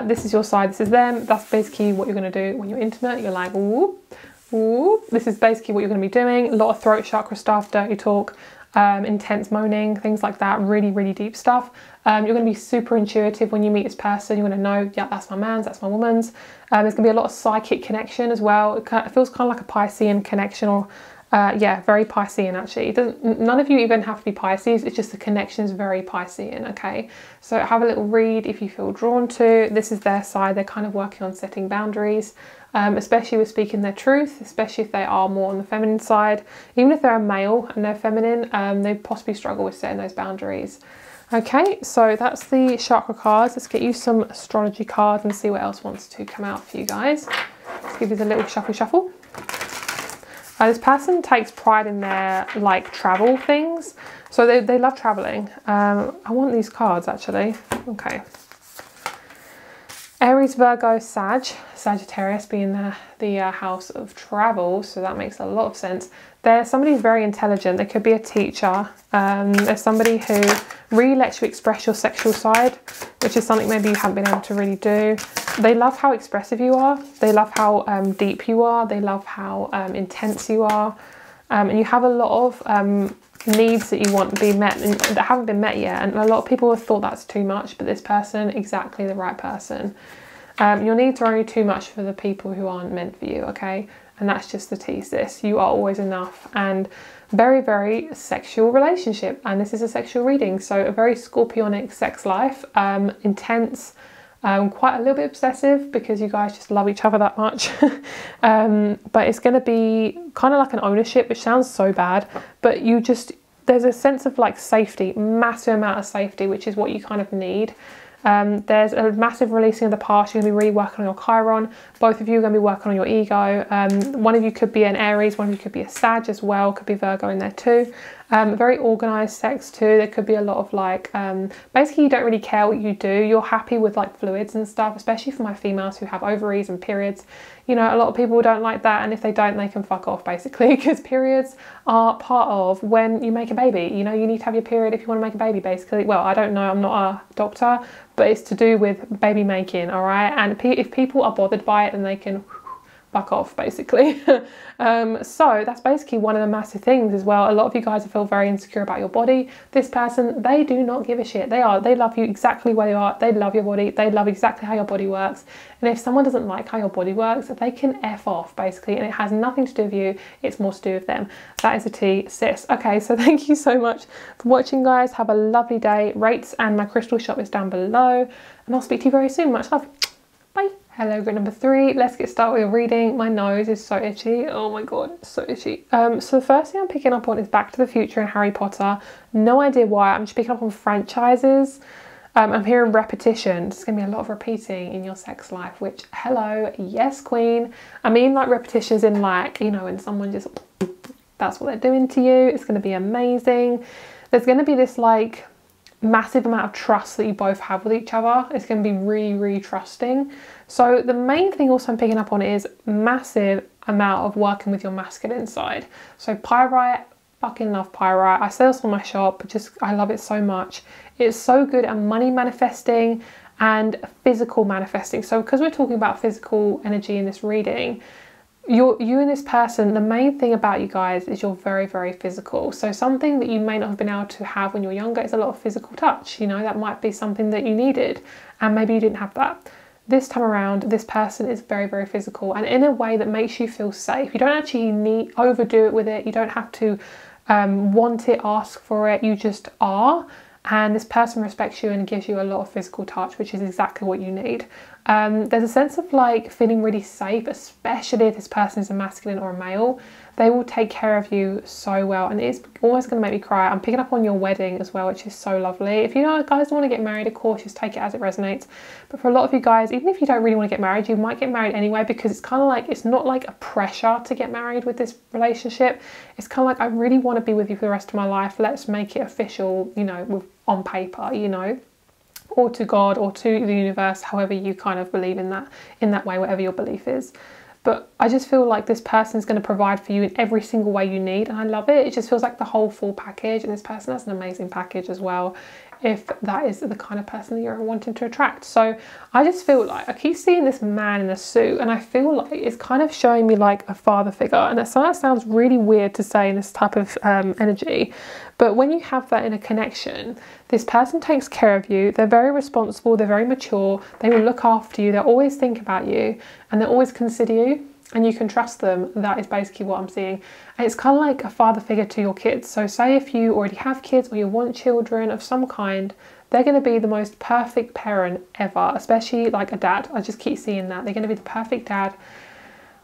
This is your side, this is them. That's basically what you're going to do when you're intimate. You're like, whoop, whoop. This is basically what you're going to be doing. A lot of throat chakra stuff, dirty talk, intense moaning, things like that. Really, really deep stuff. You're going to be super intuitive when you meet this person. You're going to know, yeah, that's my man's, that's my woman's. There's going to be a lot of psychic connection as well. It feels kind of like a Piscean connection, or yeah, very Piscean actually. None of you even have to be Pisces, it's just the connection is very Piscean, okay? So have a little read if you feel drawn to. This is their side, they're kind of working on setting boundaries, especially with speaking their truth, especially if they are more on the feminine side. Even if they're a male and they're feminine, they possibly struggle with setting those boundaries. Okay, so that's the chakra cards. Let's get you some astrology cards and see what else wants to come out for you guys. Let's give you a little shuffle. This person takes pride in their like travel things, so they love traveling. I want these cards actually. Okay. Aries, Virgo, Sagittarius being the house of travel, so that makes a lot of sense. There's somebody who's very intelligent. They could be a teacher. There's somebody who really lets you express your sexual side, which is something maybe you haven't been able to really do. They love how expressive you are. They love how deep you are. They love how intense you are. And you have a lot of needs that you want to be met and that haven't been met yet. And a lot of people have thought that's too much, but this person, exactly the right person. Your needs are only too much for the people who aren't meant for you, okay? And that's just the tease this. You are always enough. And very, very sexual relationship. And this is a sexual reading. So a very scorpionic sex life, intense, quite a little bit obsessive because you guys just love each other that much. But it's going to be kind of like an ownership, which sounds so bad, but you just, there's a sense of like safety, massive amount of safety, which is what you kind of need. There's a massive releasing of the past. You're going to be really working on your Chiron. Both of you are going to be working on your ego. One of you could be an Aries, one of you could be a Sag as well, could be Virgo in there too. Very organized sex too. There could be a lot of like, basically you don't really care what you do. You're happy with like fluids and stuff, especially for my females who have ovaries and periods. You know, a lot of people don't like that, and if they don't, they can fuck off basically, because periods are part of when you make a baby. You know, you need to have your period if you want to make a baby basically. Well, I don't know, I'm not a doctor, but it's to do with baby making, all right? And if people are bothered by it, then they can fuck off basically. So that's basically one of the massive things as well. A lot of you guys feel very insecure about your body. This person, they do not give a shit. They love you exactly where you are. They love your body. They love exactly how your body works. And if someone doesn't like how your body works, they can F off basically, and it has nothing to do with you. It's more to do with them. That is a tea, sis. Okay, so thank you so much for watching, guys. Have a lovely day. Rates and my crystal shop is down below, and I'll speak to you very soon. Much love. Bye. Hello, group number 3. Let's get started with your reading. My nose is so itchy. Oh my god, it's so itchy. So the first thing I'm picking up on is Back to the Future and Harry Potter. No idea why. I'm just picking up on franchises. I'm hearing repetition. There's going to be a lot of repeating in your sex life, which, hello, yes, queen. I mean, like repetitions in like, you know, when someone just, that's what they're doing to you. It's going to be amazing. There's going to be this like massive amount of trust that you both have with each other. It's going to be really, really trusting. So the main thing also I'm picking up on is massive amount of working with your masculine side. So pyrite, fucking love pyrite. I sell this on my shop, just I love it so much. It's so good at money manifesting and physical manifesting. So because we're talking about physical energy in this reading, you and this person, the main thing about you guys is you're very, very physical. So something that you may not have been able to have when you were younger is a lot of physical touch. You know, that might be something that you needed, and maybe you didn't have that. This time around, this person is very, very physical, and in a way that makes you feel safe. You don't actually overdo it with it. You don't have to want it, ask for it. You just are. And this person respects you and gives you a lot of physical touch, which is exactly what you need. There's a sense of like feeling really safe, especially if this person is a masculine or a male. They will take care of you so well, and it's almost going to make me cry. I'm picking up on your wedding as well, which is so lovely. If you guys don't want to get married, of course, just take it as it resonates. But for a lot of you guys, even if you don't really want to get married, you might get married anyway, because it's kind of like, it's not like a pressure to get married with this relationship. It's kind of like, I really want to be with you for the rest of my life. Let's make it official, you know, on paper, you know, or to God or to the universe, however you kind of believe in that way, whatever your belief is. But I just feel like this person is going to provide for you in every single way you need, and I love it. It just feels like the whole full package, and this person has an amazing package as well, if that is the kind of person that you're wanting to attract. So I just feel like I keep seeing this man in a suit, and I feel like it's kind of showing me like a father figure, and that sounds really weird to say in this type of energy, but when you have that in a connection, this person takes care of you. They're very responsible, they're very mature, they will look after you, they'll always think about you, and they'll always consider you, and you can trust them. That is basically what I'm seeing. And it's kind of like a father figure to your kids. So say if you already have kids or you want children of some kind, they're going to be the most perfect parent ever, especially like a dad. I just keep seeing that. They're going to be the perfect dad.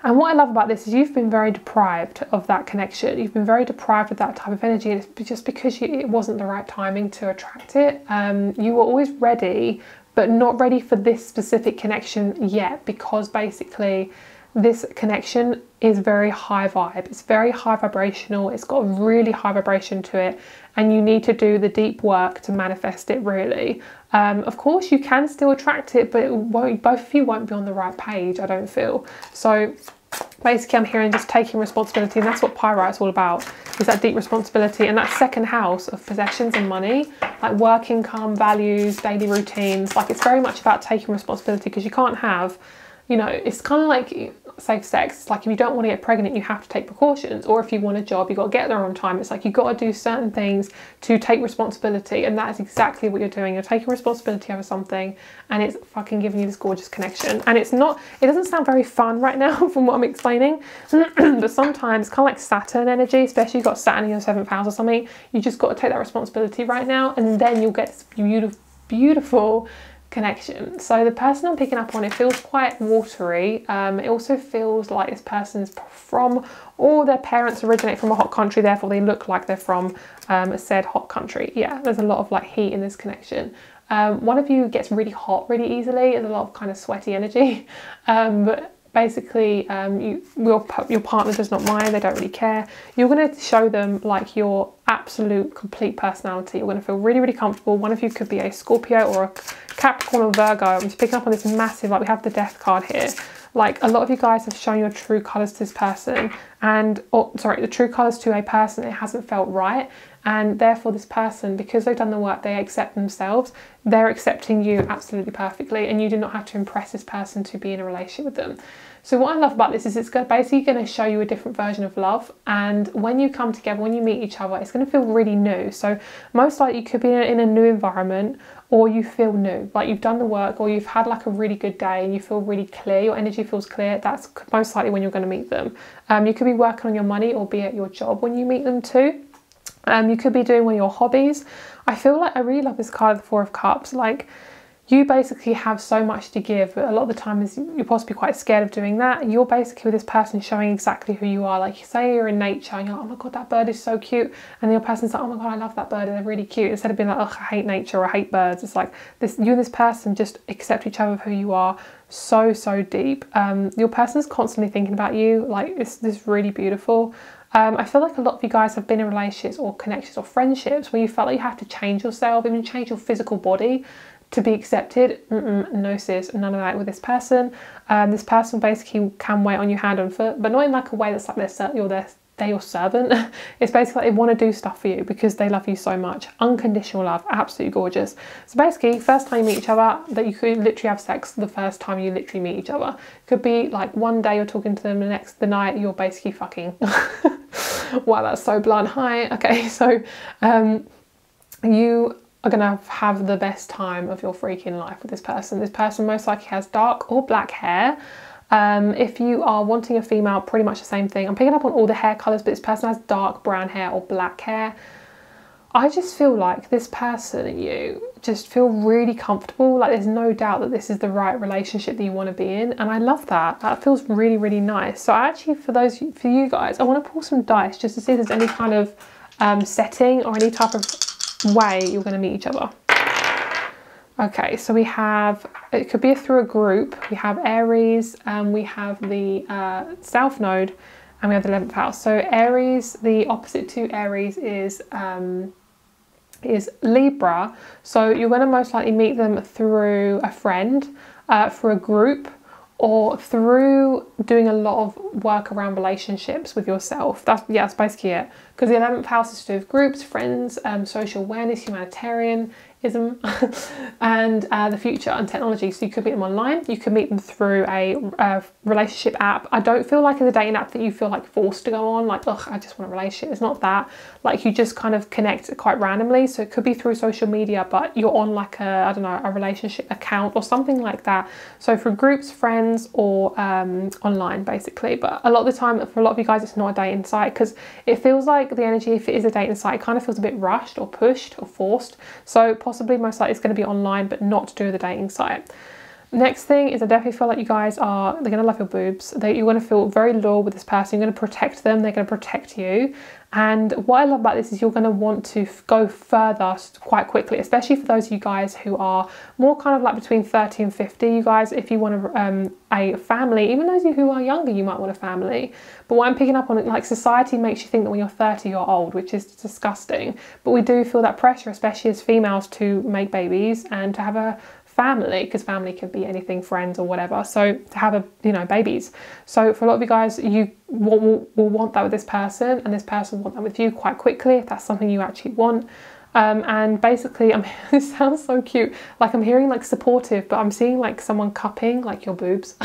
And what I love about this is you've been very deprived of that connection. You've been very deprived of that type of energy. And it's just because it wasn't the right timing to attract it. You were always ready, but not ready for this specific connection yet, because basically this connection is very high vibe. It's very high vibrational. It's got a really high vibration to it, and you need to do the deep work to manifest it, really. Of course, you can still attract it, but both of you won't be on the right page, I don't feel. So basically, I'm hearing just taking responsibility, and that's what pyrite's all about, is that deep responsibility, and that second house of possessions and money, like work income, values, daily routines. Like, it's very much about taking responsibility, because you can't have, you know, it's kind of like safe sex. It's like if you don't want to get pregnant, you have to take precautions, or if you want a job, you've got to get there on time. It's like you've got to do certain things to take responsibility, and that is exactly what you're doing. You're taking responsibility over something, and it's fucking giving you this gorgeous connection. And it doesn't sound very fun right now from what I'm explaining, but sometimes it's kind of like Saturn energy, especially you've got Saturn in your 7th house or something. You just got to take that responsibility right now, and then you'll get this beautiful, beautiful connection. So the person I'm picking up on, it feels quite watery. It also feels like this person's from, or their parents originate from a hot country, therefore they look like they're from a said hot country. Yeah, there's a lot of like heat in this connection. One of you gets really hot really easily. There's a lot of kind of sweaty energy. But basically your partner does not mind, they don't really care. You're going to show them like your absolute complete personality. You're going to feel really, really comfortable. One of you could be a Scorpio or a Capricorn or Virgo. I'm just picking up on this massive, like we have the Death card here. Like a lot of you guys have shown your true colours to this person, and the true colours to a person, it hasn't felt right. And therefore this person, because they've done the work, they accept themselves, they're accepting you absolutely perfectly, and you do not have to impress this person to be in a relationship with them. So what I love about this is it's basically going to show you a different version of love, and when you come together, when you meet each other, it's going to feel really new. So most likely you could be in a new environment, or you feel new, like you've done the work, or you've had like a really good day and you feel really clear, your energy feels clear. That's most likely when you're going to meet them. You could be working on your money or be at your job when you meet them too. You could be doing one of your hobbies. I feel like I really love this card, the Four of Cups. Like you basically have so much to give, but a lot of the time you're possibly quite scared of doing that. You're basically with this person showing exactly who you are. Like say you're in nature and you're like, oh my God, that bird is so cute. And the other person's like, oh my God, I love that bird, they're really cute. Instead of being like, oh, I hate nature or I hate birds. It's like this, you and this person just accept each other for who you are so, so deep. Your person's constantly thinking about you. Like it's this really beautiful. I feel like a lot of you guys have been in relationships or connections or friendships where you felt like you have to change yourself, even change your physical body to be accepted. No sis, none of that with this person. This person basically can wait on you hand and foot, but not in like a way that's like they're your servant. It's basically like they want to do stuff for you because they love you so much. Unconditional love, absolutely gorgeous. So basically, first time you meet each other, that you could literally have sex the first time you literally meet each other. Could be like one day you're talking to them, the night you're basically fucking. Wow, that's so blunt. Hi. Okay, so you are gonna have the best time of your freaking life with this person. This person most likely has dark or black hair. If you are wanting a female, pretty much the same thing. I'm picking up on all the hair colours, but this person has dark brown hair or black hair. I just feel like this person and you just feel really comfortable. Like there's no doubt that this is the right relationship that you want to be in. And I love that. That feels really, really nice. So actually for you guys, I want to pull some dice just to see if there's any kind of setting or any type of way you're going to meet each other. Okay, so we have, it could be through a group. We have Aries, we have the South Node, and we have the 11th house. So Aries, the opposite to Aries is Libra. So you're going to most likely meet them through a friend, through a group, or through doing a lot of work around relationships with yourself. That's basically it. Because the 11th house is to do with groups, friends, social awareness, humanitarianism, and the future and technology. So you could meet them online, you could meet them through a relationship app. I don't feel like it's a dating app that you feel like forced to go on, like, ugh, I just want a relationship. It's not that. Like you just kind of connect quite randomly. So it could be through social media, but you're on like a relationship account or something like that. So for groups, friends, or online basically. But a lot of the time, for a lot of you guys, it's not a dating site because it feels like the energy, if it is a dating site, it kind of feels a bit rushed or pushed or forced. So possibly most likely it's going to be online, but not to do with the dating site. Next thing is I definitely feel like you guys they're going to love your boobs. You're going to feel very loyal with this person. You're going to protect them. They're going to protect you. And what I love about this is you're going to want to go further quite quickly, especially for those of you guys who are more kind of like between 30 and 50. You guys, if you want a family, even those of you who are younger, you might want a family. But what I'm picking up on, like society makes you think that when you're 30, you're old, which is disgusting. But we do feel that pressure, especially as females, to make babies and to have a family, because family could be anything, friends or whatever. So to have babies. So for a lot of you guys, you will want that with this person, and this person will want that with you quite quickly if that's something you actually want. And basically, it sounds so cute. Like I'm hearing like supportive, but I'm seeing like someone cupping like your boobs.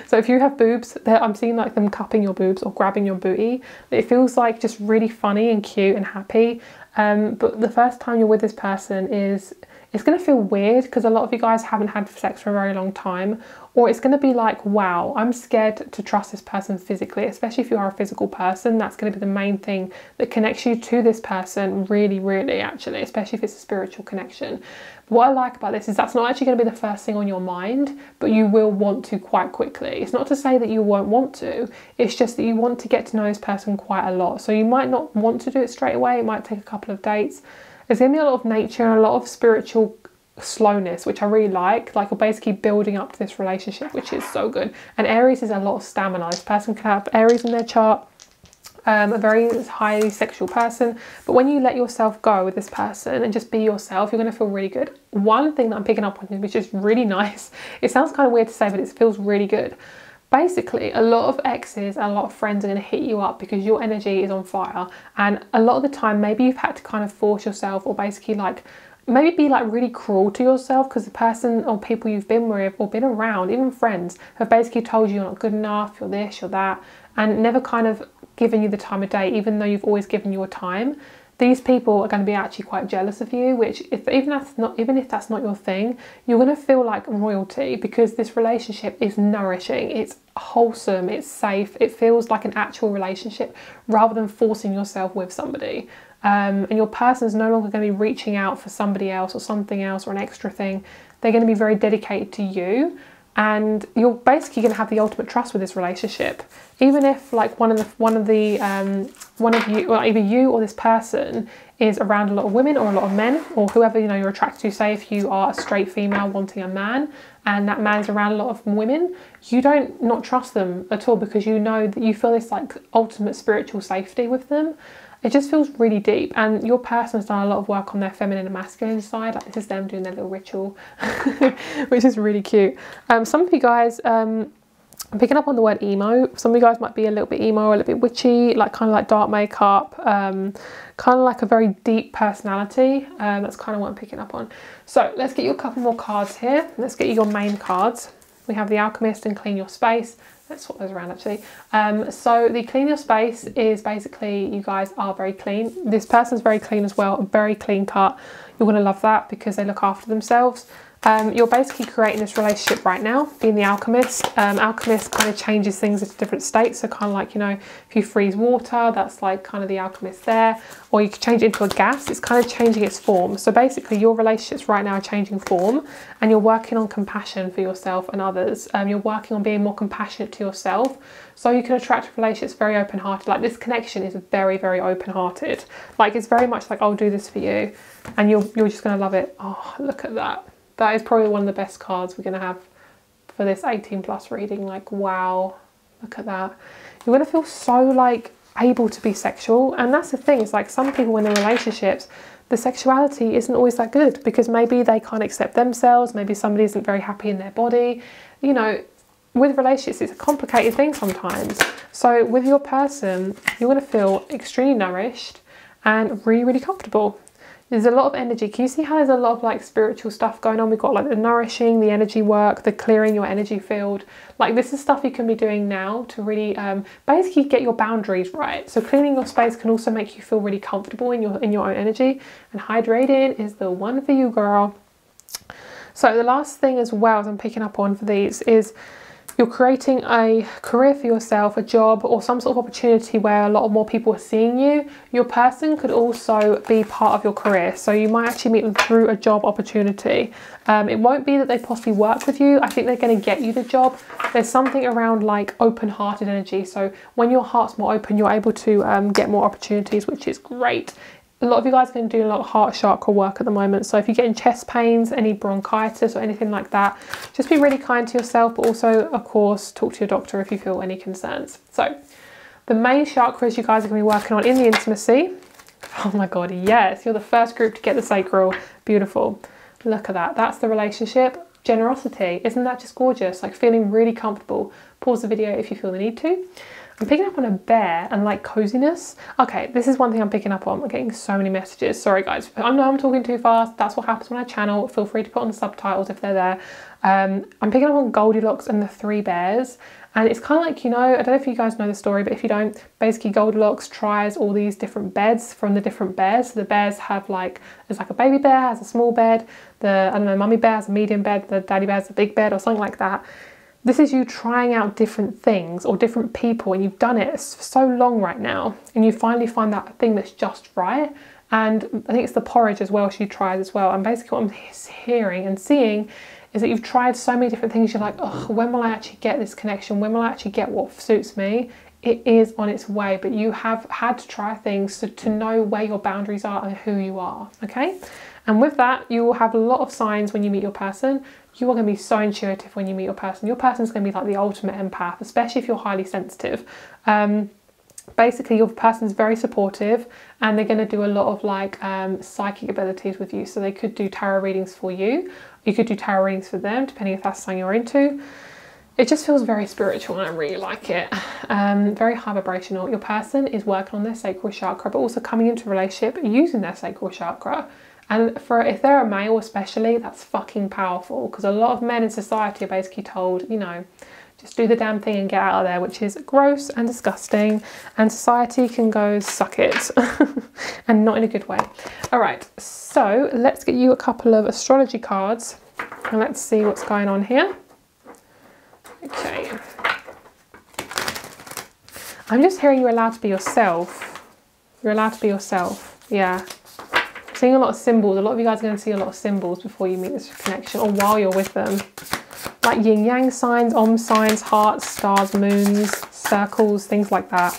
So if you have boobs, I'm seeing like them cupping your boobs or grabbing your booty. It feels like just really funny and cute and happy. But the first time you're with this person it's going to feel weird because a lot of you guys haven't had sex for a very long time, or it's going to be like, wow, I'm scared to trust this person physically, especially if you are a physical person. That's going to be the main thing that connects you to this person really, really, actually, especially if it's a spiritual connection. But what I like about this is that's not actually going to be the first thing on your mind, but you will want to quite quickly. It's not to say that you won't want to, it's just that you want to get to know this person quite a lot. So you might not want to do it straight away. It might take a couple of dates. There's going to be a lot of nature and a lot of spiritual slowness, which I really like you're basically building up to this relationship, which is so good. And Aries is a lot of stamina. This person can have Aries in their chart, a very highly sexual person, but when you let yourself go with this person and just be yourself, you're going to feel really good. One thing that I'm picking up on, which is really nice, it sounds kind of weird to say, but it feels really good. Basically, a lot of exes and a lot of friends are going to hit you up because your energy is on fire, and a lot of the time maybe you've had to kind of force yourself, or basically maybe be really cruel to yourself because the person or people you've been with or been around, even friends, have basically told you you're not good enough, you're this, you're that, and never kind of given you the time of day, even though you've always given your time. These people are going to be actually quite jealous of you, which even if that's not your thing, you're going to feel like royalty because this relationship is nourishing, it's wholesome, it's safe, it feels like an actual relationship rather than forcing yourself with somebody. And your person's no longer going to be reaching out for somebody else or something else or an extra thing. They're going to be very dedicated to you, and you're basically going to have the ultimate trust with this relationship. Even if one of you, or either you or this person, is around a lot of women or a lot of men, or whoever you're attracted to. Say if you are a straight female wanting a man and that man's around a lot of women, you don't not trust them at all because you know that you feel this ultimate spiritual safety with them. It just feels really deep, and your person has done a lot of work on their feminine and masculine side. This is them doing their little ritual, which is really cute. Some of you guys, I'm picking up on the word emo. Some of you guys might be a little bit emo, a little bit witchy, kind of dark makeup, kind of a very deep personality. That's kind of what I'm picking up on. So let's get you a couple more cards here. Let's get you your main cards. We have the Alchemist and Clean Your Space. Let's swap those around actually. So the Clean Your Space is basically you guys are very clean. This person's very clean as well, very clean cut. You're going to love that because they look after themselves. You're basically creating this relationship right now, being the alchemist. Alchemist kind of changes things into different states. So kind of if you freeze water, that's kind of the alchemist there. Or you could change it into a gas. It's kind of changing its form. So basically your relationships right now are changing form, and you're working on compassion for yourself and others. You're working on being more compassionate to yourself, so you can attract relationships very open-hearted. This connection is very, very open-hearted. It's very much I'll do this for you, and you're just going to love it. Oh, look at that. That is probably one of the best cards we're going to have for this 18+ reading. Wow, look at that. You're going to feel so able to be sexual. And that's the thing, it's some people when they're in relationships, the sexuality isn't always that good because maybe they can't accept themselves, maybe somebody isn't very happy in their body. With relationships, it's a complicated thing sometimes. So with your person, you're going to feel extremely nourished and really, really comfortable. There's a lot of energy. Can you see how there's a lot of spiritual stuff going on? We've got the nourishing, the energy work, the clearing your energy field. This is stuff you can be doing now to really basically get your boundaries right. So cleaning your space can also make you feel really comfortable in your own energy. And hydrating is the one for you, girl. So the last thing as well as I'm picking up on for these is you're creating a career for yourself, a job or some sort of opportunity where a lot more people are seeing you. Your person could also be part of your career. So you might actually meet them through a job opportunity. It won't be that they possibly work with you. I think they're going to get you the job. There's something around open-hearted energy. So when your heart's more open, you're able to get more opportunities, which is great. A lot of you guys are going to do a lot of heart chakra work at the moment. So if you're getting chest pains, any bronchitis or anything like that, just be really kind to yourself, but also, of course, talk to your doctor if you feel any concerns. So the main chakras you guys are going to be working on in the intimacy. Oh my God, yes, you're the first group to get the sacral. Beautiful. Look at that. That's the relationship. Generosity. Isn't that just gorgeous? Feeling really comfortable. Pause the video if you feel the need to. I'm picking up on a bear and coziness. Okay, this is one thing I'm picking up on. I'm getting so many messages. Sorry guys, I know I'm talking too fast. That's what happens when I channel. Feel free to put on the subtitles if they're there. I'm picking up on Goldilocks and the 3 bears. And it's kind of I don't know if you guys know the story, but if you don't, basically Goldilocks tries all these different beds from the different bears. So the bears have there's a baby bear has a small bed. The, I don't know, mummy bear has a medium bed. The daddy bear has a big bed or something like that. This is you trying out different things or different people, and you've done it for so long right now, and you finally find that thing that's just right. And I think it's the porridge as well she tries as well. And basically what I'm hearing and seeing is that you've tried so many different things. You're oh, when will I actually get this connection? When will I actually get what suits me? it is on its way, but you have had to try things to know where your boundaries are and who you are, okay? And with that, you will have a lot of signs when you meet your person. You are going to be so intuitive when you meet your person. Your person's going to be like the ultimate empath, especially if you're highly sensitive. Basically, your person's very supportive, and they're going to do a lot of like psychic abilities with you. So they could do tarot readings for you. You could do tarot readings for them, depending if that's something you're into. It just feels very spiritual and I really like it. Very high vibrational. Your person is working on their sacral chakra, but also coming into a relationship using their sacral chakra. And if they're a male especially, that's fucking powerful, because a lot of men in society are basically told, you know, just do the damn thing and get out of there, which is gross and disgusting, and society can go suck it and not in a good way. All right, so let's get you a couple of astrology cards and let's see what's going on here. Okay, I'm just hearing you're allowed to be yourself. You're allowed to be yourself. Yeah, I'm seeing a lot of symbols. A lot of you guys are going to see a lot of symbols before you meet this connection, or while you're with them, like yin yang signs, om signs, hearts, stars, moons, circles, things like that.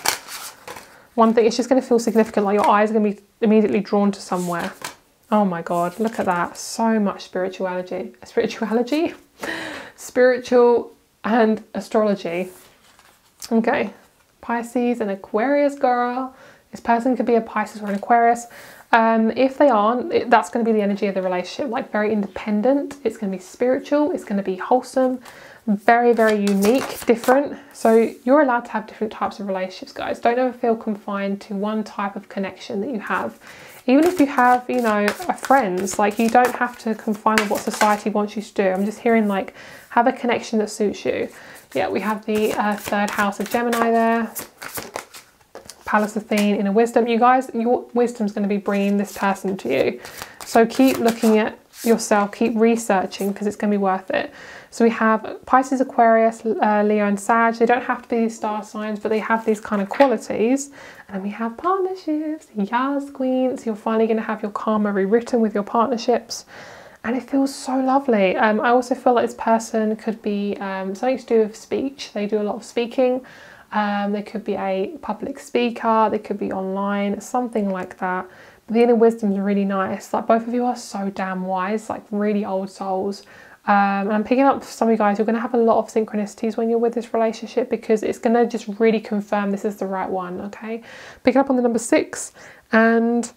One thing, it's just going to feel significant, like your eyes are going to be immediately drawn to somewhere. Oh my god, look at that. So much spirituality spiritual and astrology. Okay, Pisces and Aquarius, girl. This person could be a Pisces or an Aquarius. If they aren't, that's going to be the energy of the relationship, like very independent. It's going to be spiritual. It's going to be wholesome, very, very unique, different. So you're allowed to have different types of relationships, guys. Don't ever feel confined to one type of connection that you have. Even if you have, you know, friends, like you don't have to confine with what society wants you to do. I'm just hearing like, have a connection that suits you. Yeah, we have the third house of Gemini there. Palace Athene, inner wisdom. You guys, your wisdom's going to be bringing this person to you. So keep looking at yourself, keep researching, because it's going to be worth it. So we have Pisces, Aquarius, Leo and Sag. They don't have to be these star signs, but they have these kind of qualities. And then we have partnerships. Yes, queen. So you're finally going to have your karma rewritten with your partnerships. And it feels so lovely. I also feel like this person could be something to do with speech. They do a lot of speaking. They could be a public speaker. They could be online, something like that. But the inner wisdom is really nice. Like both of you are so damn wise, like really old souls. And I'm picking up some of you guys, you're going to have a lot of synchronicities when you're with this relationship, because it's going to just really confirm this is the right one, okay? Picking up on the number 6 and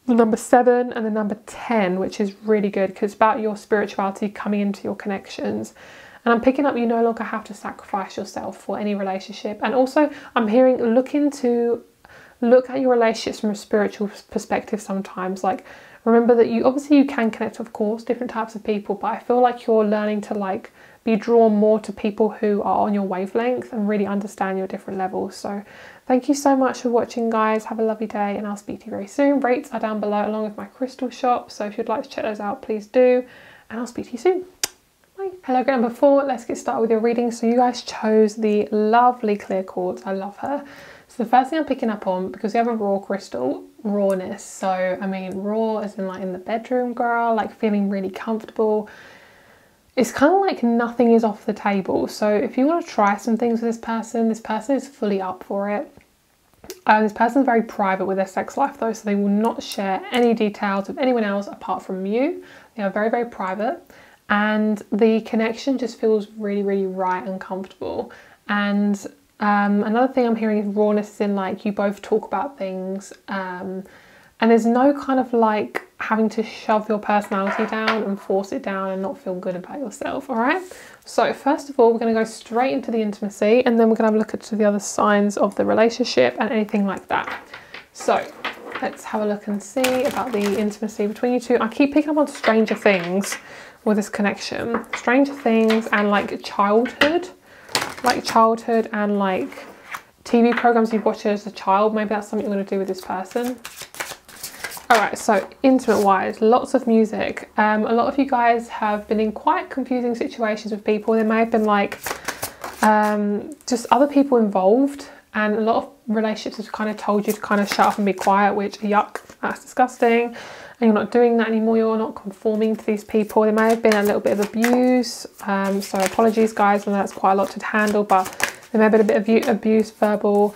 the number 7 and the number 10, which is really good because it's about your spirituality coming into your connections. And I'm picking up you no longer have to sacrifice yourself for any relationship. And also I'm hearing look at your relationships from a spiritual perspective sometimes. Like remember that you can connect, of course, different types of people, but I feel like you're learning to like be drawn more to people who are on your wavelength and really understand your different levels. So thank you so much for watching, guys. Have a lovely day and I'll speak to you very soon. Rates are down below along with my crystal shop, so if you'd like to check those out, please do, and I'll speak to you soon. Bye. Hello, group number 4. Let's get started with your reading. So you guys chose the lovely clear quartz. I love her. So the first thing I'm picking up on, because we have a raw crystal, rawness. So I mean raw as in like in the bedroom, girl, like feeling really comfortable. It's kind of like nothing is off the table. So if you want to try some things with this person is fully up for it. This person is very private with their sex life though, so they will not share any details with anyone else apart from you. They are very, very private, and the connection just feels really, really right and comfortable. And another thing I'm hearing is rawness, is in like you both talk about things, and there's no kind of like having to shove your personality down and force it down and not feel good about yourself. All right, so first of all we're going to go straight into the intimacy, and then we're going to have a look at the other signs of the relationship and anything like that. So let's have a look and see about the intimacy between you two. I keep picking up on stranger things with this connection. Stranger things and like childhood and like TV programs you've watched as a child. Maybe that's something you're going to do with this person. Alright, so intimate wise, lots of music. A lot of you guys have been in quite confusing situations with people. There may have been like just other people involved, and a lot of relationships have kind of told you to kind of shut up and be quiet, which yuck, that's disgusting. And you're not doing that anymore. You're not conforming to these people. There may have been a little bit of abuse, so apologies guys, and that's quite a lot to handle, but There may have been a bit of abuse, verbal,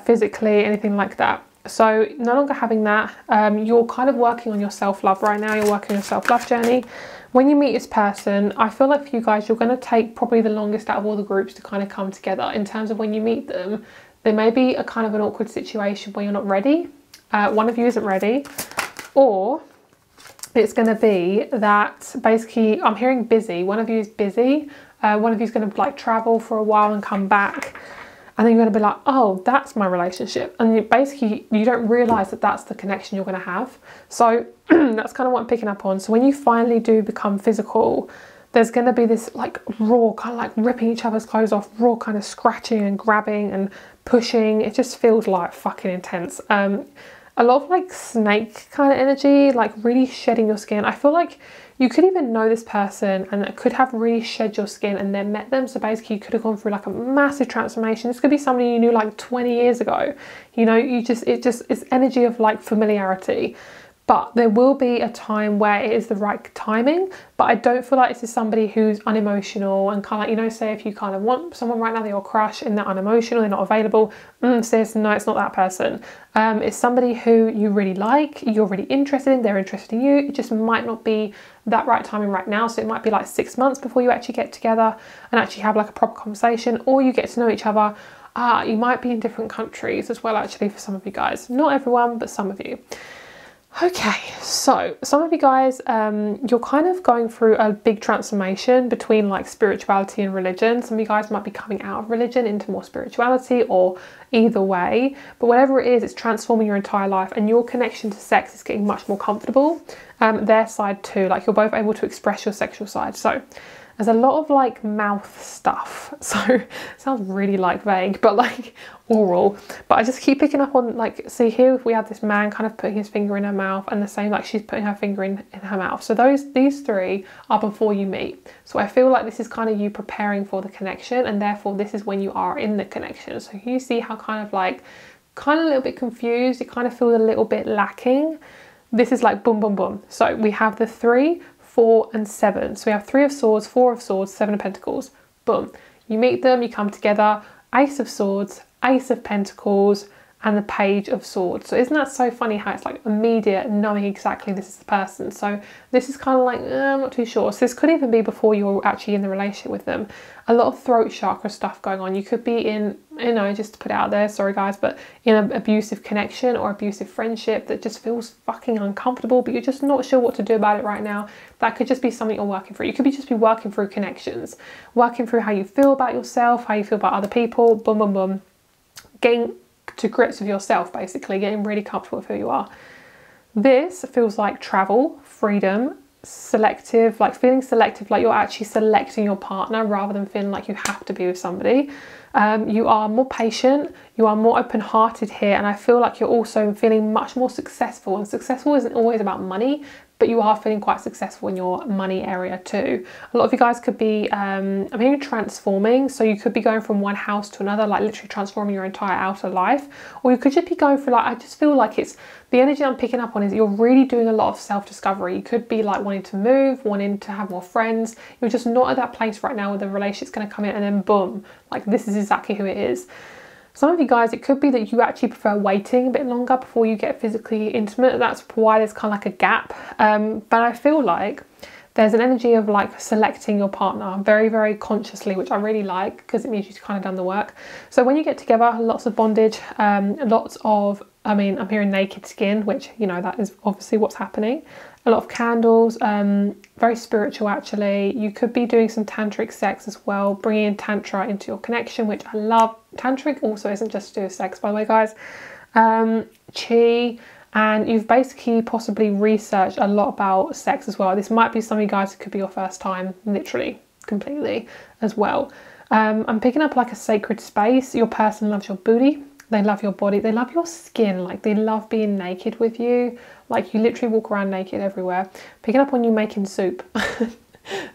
physically, anything like that. So no longer having that. You're kind of working on your self-love right now. You're working on your self-love journey. When you meet this person, I feel like for you guys, you're going to take probably the longest out of all the groups to kind of come together. In terms of when you meet them, there may be a kind of an awkward situation where you're not ready. One of you isn't ready, or it's going to be that basically, I'm hearing busy. One of you is busy. One of you is going to like travel for a while and come back. And then you're going to be like, oh, that's my relationship. And you don't realise that that's the connection you're going to have. So that's kind of what I'm picking up on. So when you finally do become physical, there's going to be this like raw, kind of like ripping each other's clothes off, raw kind of scratching and grabbing and pushing. It just feels like fucking intense. A lot of like snake kind of energy, like really shedding your skin. I feel like you could even know this person and could have really shed your skin and then met them. So basically you could have gone through like a massive transformation. This could be somebody you knew like 20 years ago. You know, it's energy of like familiarity. But there will be a time where it is the right timing. But I don't feel like this is somebody who's unemotional and kind of like, you know, say if you kind of want someone right now, they're your crush and they're unemotional, they're not available. Sis, no, it's not that person. It's somebody who you really like, you're really interested in, they're interested in you. It just might not be that right timing right now. So it might be like 6 months before you actually get together and actually have like a proper conversation, or you get to know each other. You might be in different countries as well, actually, for some of you guys. Not everyone, but some of you. Okay, so some of you guys, you're kind of going through a big transformation between like spirituality and religion. Some of you guys might be coming out of religion into more spirituality, or either way. But whatever it is, it's transforming your entire life, and your connection to sex is getting much more comfortable. Their side too, like you're both able to express your sexual side. So there's a lot of like mouth stuff. So it sounds really like vague, but like oral. But I just keep picking up on like, see here we have this man kind of putting his finger in her mouth, and the same like she's putting her finger in her mouth. So these three are before you meet. So I feel like this is kind of you preparing for the connection, and therefore this is when you are in the connection. So you see how kind of a little bit confused, you kind of feel a little bit lacking. This is like boom, boom, boom. So we have the 3, 4 and 7. So we have 3 of swords, 4 of swords, 7 of pentacles. Boom. You meet them, you come together. Ace of swords, Ace of pentacles, and the Page of swords. So isn't that so funny how it's like immediate knowing exactly this is the person? So this is kind of like, I'm not too sure. So this could even be before you're actually in the relationship with them. A lot of throat chakra stuff going on. You could be in, you know, just to put it out there, sorry guys, but in an abusive connection or abusive friendship that just feels fucking uncomfortable, but you're just not sure what to do about it right now. That could just be something you're working through. You could just be working through connections, working through how you feel about yourself, how you feel about other people, boom, boom, boom. Getting to grips with yourself, basically, getting really comfortable with who you are. This feels like travel, freedom, selective, like feeling selective, like you're actually selecting your partner rather than feeling like you have to be with somebody. You are more patient, you are more open-hearted here, and I feel like you're also feeling much more successful. And successful isn't always about money, but you are feeling quite successful in your money area too. A lot of you guys could be, I'm hearing transforming, so you could be going from one house to another, like literally transforming your entire outer life. Or you could just be going through, like, I just feel like it's, the energy I'm picking up on is you're really doing a lot of self-discovery. You could be like wanting to move, wanting to have more friends. You're just not at that place right now where the relationship's going to come in and then boom, like this is exactly who it is. Some of you guys, it could be that you actually prefer waiting a bit longer before you get physically intimate. That's why there's kind of like a gap. But I feel like there's an energy of like selecting your partner very, very consciously, which I really like because it means you've kind of done the work. So when you get together, lots of bondage, lots of, I mean, I'm hearing naked skin, which, you know, that is obviously what's happening. A lot of candles, very spiritual actually. You could be doing some tantric sex as well, bringing in tantra into your connection, which I love. Tantric also isn't just to do with sex, by the way, guys. Chi, and you've basically possibly researched a lot about sex as well. This might be some of you guys, it could be your first time, literally, completely as well. I'm picking up like a sacred space. Your person loves your booty. They love your body. They love your skin. Like they love being naked with you. Like you literally walk around naked everywhere. Picking up on you making soup.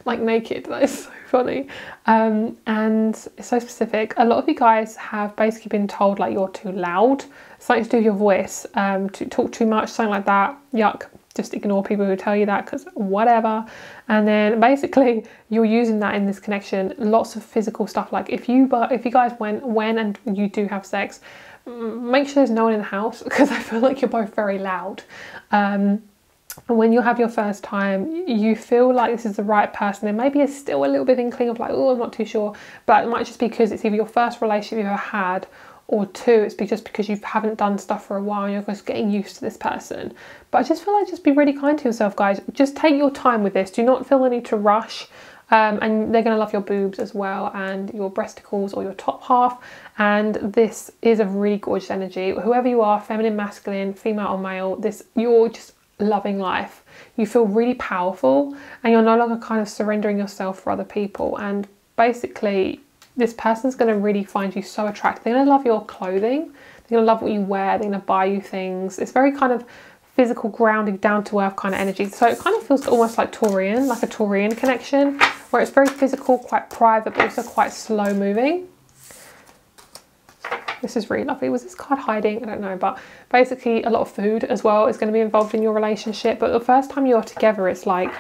Like naked. That is so funny. And it's so specific. A lot of you guys have basically been told like you're too loud. Something to do with your voice. To talk too much, something like that. Yuck. just ignore people who tell you that, because whatever. And then basically you're using that in this connection, lots of physical stuff. Like if you guys when and you do have sex, make sure there's no one in the house, because I feel like you're both very loud. And when you have your first time, you feel like this is the right person. There maybe is still a little bit of inkling of like, oh, I'm not too sure, but it might just be because it's either your first relationship you've ever had, or two, it's just because you haven't done stuff for a while and you're just getting used to this person. But I just feel like just be really kind to yourself, guys. Just take your time with this. Do not feel the need to rush. And they're going to love your boobs as well, and your breasticles or your top half. And this is a really gorgeous energy. Whoever you are, feminine, masculine, female or male, you're just loving life. You feel really powerful, and you're no longer kind of surrendering yourself for other people. And basically this person's going to really find you so attractive. They're going to love your clothing. They're going to love what you wear. They're going to buy you things. It's very kind of physical, grounded, down to earth kind of energy. So it kind of feels almost like Taurian, like a Taurian connection, where it's very physical, quite private, but also quite slow moving. This is really lovely. Was this card hiding? I don't know, but basically a lot of food as well is going to be involved in your relationship. But the first time you're together, it's like,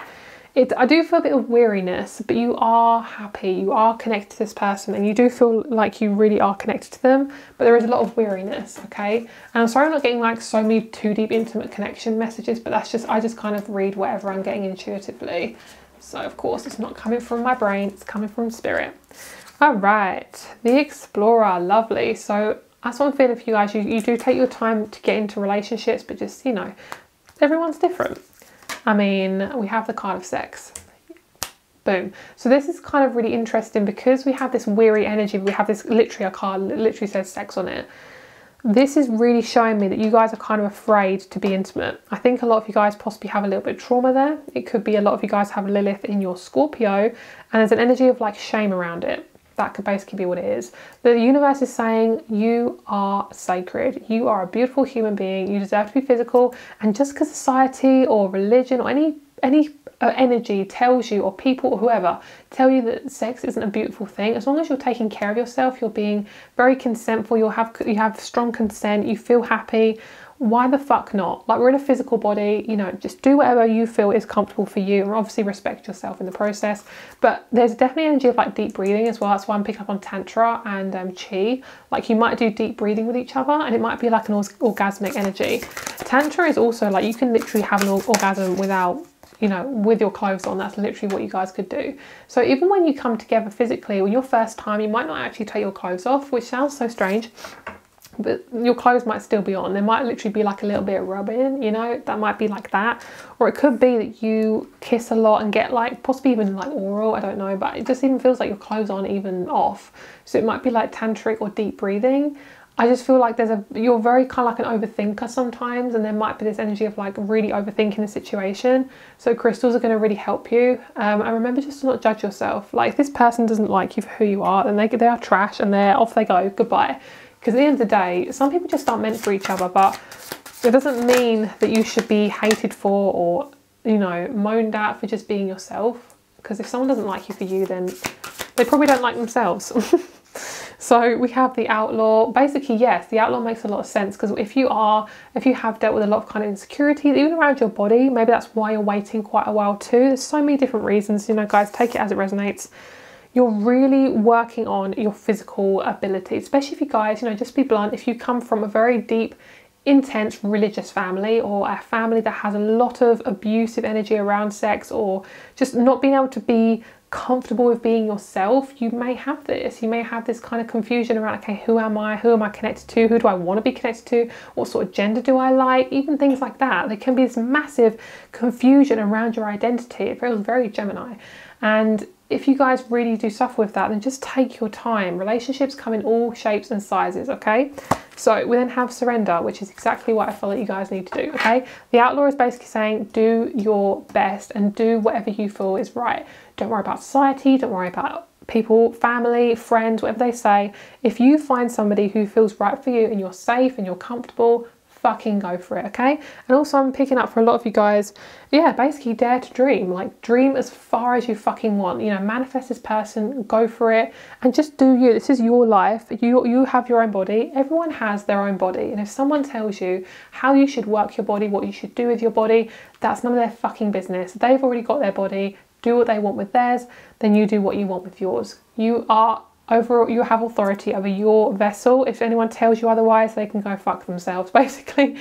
I do feel a bit of weariness, but you are happy, you are connected to this person, and you do feel like you really are connected to them, but there is a lot of weariness, okay? And I'm sorry I'm not getting like so many too deep intimate connection messages, but that's just, I just kind of read whatever I'm getting intuitively. So of course it's not coming from my brain, it's coming from spirit. All right, the Explorer, lovely. So that's what I'm feeling for you guys. You do take your time to get into relationships, but just, you know, everyone's different. I mean, we have the card of sex. Boom. So this is kind of really interesting because we have this weary energy. We have this literally a card that literally says sex on it. This is really showing me that you guys are kind of afraid to be intimate. I think a lot of you guys possibly have a little bit of trauma there. It could be a lot of you guys have Lilith in your Scorpio, and there's an energy of like shame around it. That could basically be what it is. The universe is saying you are sacred. You are a beautiful human being. You deserve to be physical. And just because society or religion or any energy tells you, or people or whoever tell you that sex isn't a beautiful thing, as long as you're taking care of yourself, you're being very consentful, you have strong consent, you feel happy, why the fuck not? Like, we're in a physical body, you know, just do whatever you feel is comfortable for you, and obviously respect yourself in the process. But there's definitely energy of like deep breathing as well. That's why I'm picking up on Tantra and Chi. Like, you might do deep breathing with each other, and it might be like an orgasmic energy. Tantra is also like, you can literally have an orgasm without, you know, with your clothes on. That's literally what you guys could do. So even when you come together physically, when your first time, you might not actually take your clothes off, which sounds so strange, but your clothes might still be on. There might literally be like a little bit of rubbing, you know, that might be like that. Or it could be that you kiss a lot and get like, possibly even like oral, I don't know, but it just even feels like your clothes aren't even off. So it might be like tantric or deep breathing. I just feel like you're very kind of like an overthinker sometimes, and there might be this energy of like really overthinking the situation. So crystals are going to really help you. And remember just to not judge yourself. Like, if this person doesn't like you for who you are, then they are trash and they're off they go, goodbye. Because at the end of the day, some people just aren't meant for each other, but it doesn't mean that you should be hated for or, you know, moaned at for just being yourself. Because if someone doesn't like you for you, then they probably don't like themselves. So we have the Outlaw. Basically, yes, the Outlaw makes a lot of sense, because if you have dealt with a lot of kind of insecurity, even around your body, maybe that's why you're waiting quite a while too. There's so many different reasons, you know, guys, take it as it resonates. You're really working on your physical ability, especially if you guys, you know, just be blunt, if you come from a very deep, intense religious family, or a family that has a lot of abusive energy around sex, or just not being able to be comfortable with being yourself, you may have this. You may have this kind of confusion around, okay, who am I connected to, who do I want to be connected to, what sort of gender do I like, even things like that. There can be this massive confusion around your identity. It feels very Gemini. And if you guys really do suffer with that, then just take your time. Relationships come in all shapes and sizes, okay? So we then have Surrender, which is exactly what I feel like you guys need to do, okay? The Outlaw is basically saying, do your best and do whatever you feel is right. Don't worry about society, don't worry about people, family, friends, whatever they say. If you find somebody who feels right for you and you're safe and you're comfortable, fucking go for it, okay? And also I'm picking up for a lot of you guys, yeah, basically dare to dream. Like, dream as far as you fucking want. You know, manifest this person, go for it, and just do you. This is your life. You have your own body. Everyone has their own body. And if someone tells you how you should work your body, what you should do with your body, that's none of their fucking business. They've already got their body. Do what they want with theirs, then you do what you want with yours. You have authority over your vessel. If anyone tells you otherwise, they can go fuck themselves, basically.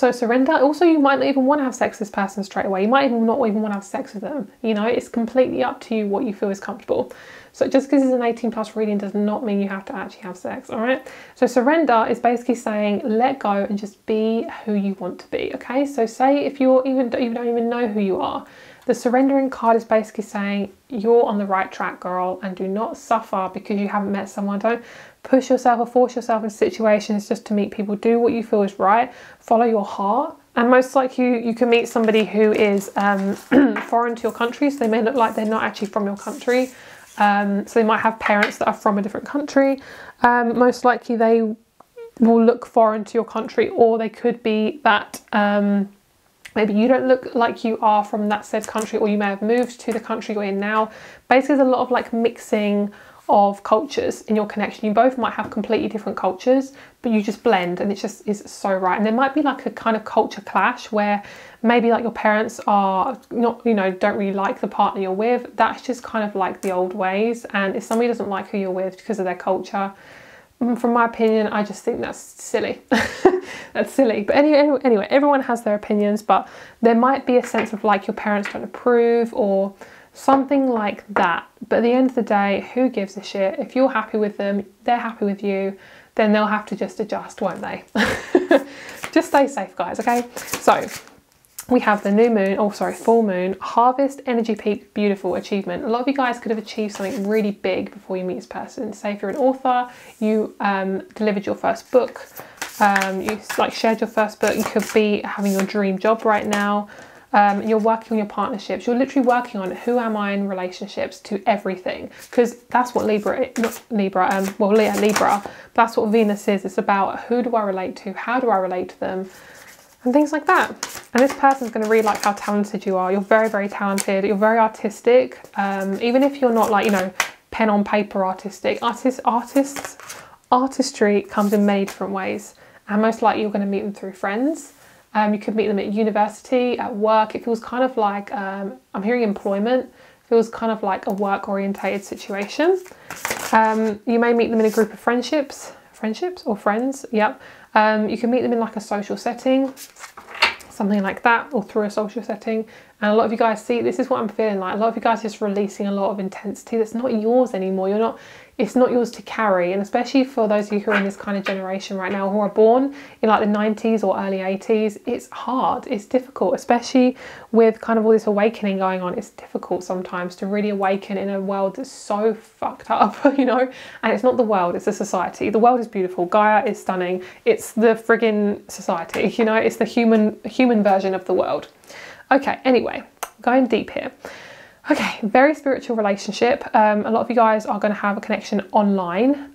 So surrender. Also, you might not even want to have sex with this person straight away. You might not even want to have sex with them. You know, it's completely up to you what you feel is comfortable. So just because it's an 18+ reading does not mean you have to actually have sex, all right? So surrender is basically saying let go and just be who you want to be, okay? So say if you don't even know who you are, the surrendering card is basically saying you're on the right track, girl, and do not suffer because you haven't met someone. Don't push yourself or force yourself in situations just to meet people. Do what you feel is right. Follow your heart. And most likely you can meet somebody who is foreign to your country, so they may look like they're not actually from your country. So they might have parents that are from a different country. Most likely they will look foreign to your country, or they could be that maybe you don't look like you are from that said country, or you may have moved to the country you're in now. Basically, there's a lot of like mixing of cultures in your connection. You both might have completely different cultures, but you just blend, and it just is so right. And there might be like a kind of culture clash where maybe like your parents are not, you know, don't really like the partner you're with. That's just kind of like the old ways. And if somebody doesn't like who you're with because of their culture, from my opinion, I just think that's silly. That's silly. But anyway, everyone has their opinions, but there might be a sense of like your parents don't approve or something like that. But at the end of the day, who gives a shit? If you're happy with them, they're happy with you, then they'll have to just adjust, won't they? Just stay safe, guys, okay? So we have the new moon, full moon, harvest, energy peak, beautiful achievement. A lot of you guys could have achieved something really big before you meet this person. Say if you're an author, you delivered your first book, you like shared your first book, you could be having your dream job right now. You're working on your partnerships. You're literally working on who am I in relationships to everything, because that's what Libra, Libra, but that's what Venus is. It's about who do I relate to, how do I relate to them, and things like that. And this person's going to really like how talented you are. You're very, very talented. You're very artistic. Even if you're not like, you know, pen on paper artistic. Artistry comes in many different ways. And most likely you're going to meet them through friends. You could meet them at university, at work. It feels kind of like, I'm hearing employment. It feels kind of like a work orientated situation. You may meet them in a group of friendships or friends. Yep. You can meet them in like a social setting, something like that, or through a social setting. And a lot of you guys, see, this is what I'm feeling like. A lot of you guys are just releasing a lot of intensity that's not yours anymore. It's not yours to carry. And especially for those of you who are in this kind of generation right now, who are born in like the 90s or early 80s, it's hard, it's difficult, especially with kind of all this awakening going on. It's difficult sometimes to really awaken in a world that's so fucked up, you know. And it's not the world, it's the society. The world is beautiful, Gaia is stunning, it's the friggin' society, you know, it's the human version of the world. Okay, anyway, going deep here. Okay, very spiritual relationship. A lot of you guys are going to have a connection online,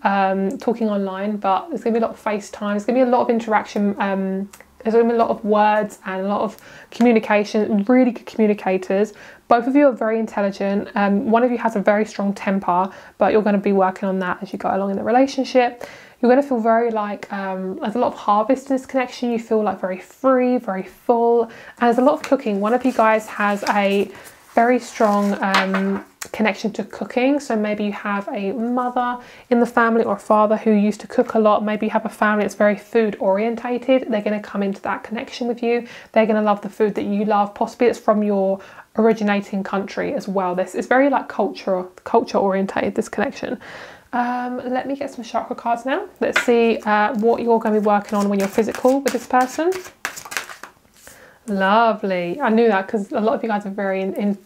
talking online, but there's going to be a lot of FaceTime. There's going to be a lot of interaction. There's going to be a lot of words and a lot of communication, really good communicators. Both of you are very intelligent. One of you has a very strong temper, but you're going to be working on that as you go along in the relationship. You're going to feel very like, there's a lot of harvest in this connection. You feel like very free, very full. And there's a lot of cooking. One of you guys has a very strong connection to cooking. So maybe you have a mother in the family or a father who used to cook a lot. Maybe you have a family that's very food orientated. They're going to come into that connection with you. They're going to love the food that you love. Possibly it's from your originating country as well. This is very like culture orientated, this connection. Let me get some chakra cards now. Let's see what you're going to be working on when you're physical with this person. Lovely. I knew that because a lot of you guys are very, I'm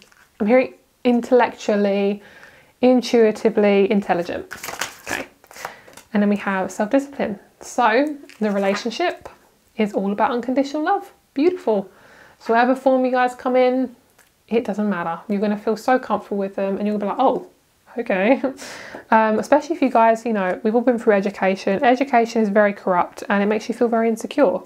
hearing intellectually, intuitively intelligent. Okay. And then we have self-discipline. So the relationship is all about unconditional love. Beautiful. So whatever form you guys come in, it doesn't matter. You're going to feel so comfortable with them and you're going to be like, oh, Okay. Especially if you guys, you know, we've all been through education. Education is very corrupt and it makes you feel very insecure.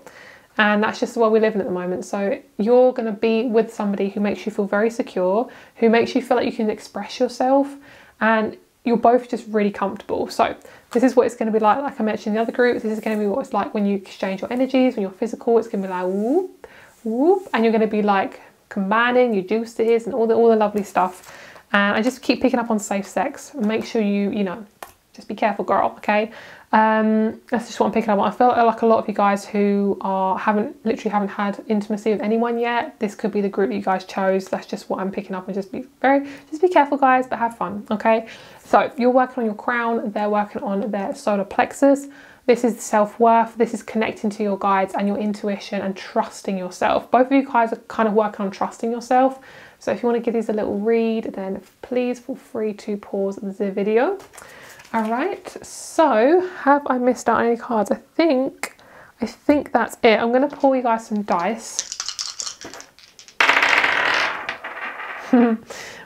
And that's just the world we live in at the moment. So you're going to be with somebody who makes you feel very secure, who makes you feel like you can express yourself, and you're both just really comfortable. So this is what it's going to be like I mentioned in the other group. This is going to be what it's like when you exchange your energies, when you're physical. It's going to be like whoop, whoop, and you're going to be like combining your juices and all the lovely stuff. And I just keep picking up on safe sex. Make sure you know, just be careful, girl, okay? That's just what I'm picking up on. I feel like a lot of you guys who haven't had intimacy with anyone yet, this could be the group that you guys chose. That's just what I'm picking up, and just be careful, guys, but have fun, okay? So you're working on your crown, they're working on their solar plexus. This is self-worth. This is connecting to your guides and your intuition and trusting yourself. Both of you guys are kind of working on trusting yourself. So if you want to give these a little read, then please feel free to pause the video. All right, so have I missed out any cards? I think that's it. I'm going to pull you guys some dice.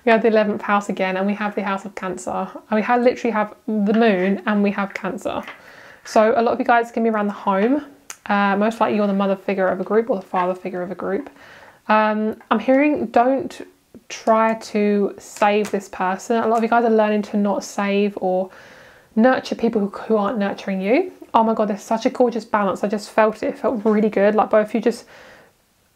We have the 11th house again, and we have the house of Cancer. And we literally have the moon, and we have Cancer. So a lot of you guys can be around the home. Most likely you're the mother figure of a group or the father figure of a group. I'm hearing don't try to save this person. A lot of you guys are learning to not save or nurture people who aren't nurturing you. Oh my god, there's such a gorgeous balance. I just felt it. It felt really good. Like both of you just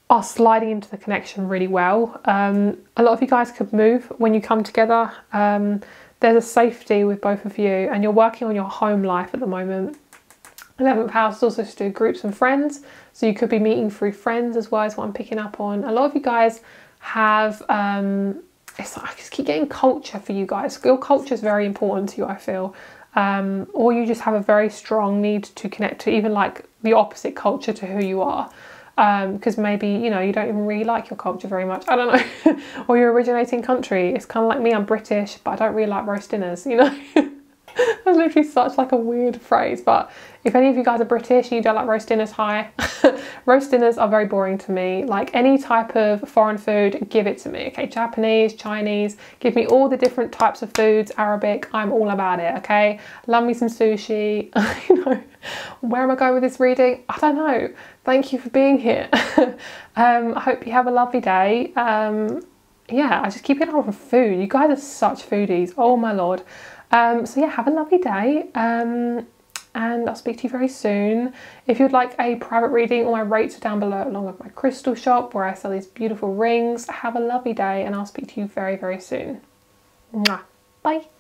are sliding into the connection really well. A lot of you guys could move when you come together. There's a safety with both of you, and you're working on your home life at the moment. 11th house is also to do groups and friends, so you could be meeting through friends as well, is what I'm picking up on. A lot of you guys have I just keep getting culture for you guys. Your culture is very important to you, I feel. Or you just have a very strong need to connect to even like the opposite culture to who you are. Because maybe, you know, you don't even really like your culture very much. I don't know. Or your originating country. It's kind of like me, I'm British, but I don't really like roast dinners, you know. That's literally such like a weird phrase, but if any of you guys are British and you don't like roast dinners, hi. Roast dinners are very boring to me. Like any type of foreign food, give it to me, okay? Japanese, Chinese, give me all the different types of foods, Arabic, I'm all about it, okay? Love me some sushi. You know, where am I going with this reading? I don't know. Thank you for being here. I hope you have a lovely day. Yeah, I just keep getting on with food. You guys are such foodies, oh my lord. So yeah, have a lovely day, and I'll speak to you very soon. If you'd like a private reading, all my rates are down below, along with my crystal shop where I sell these beautiful rings. Have a lovely day, and I'll speak to you very, very soon. Mwah. Bye.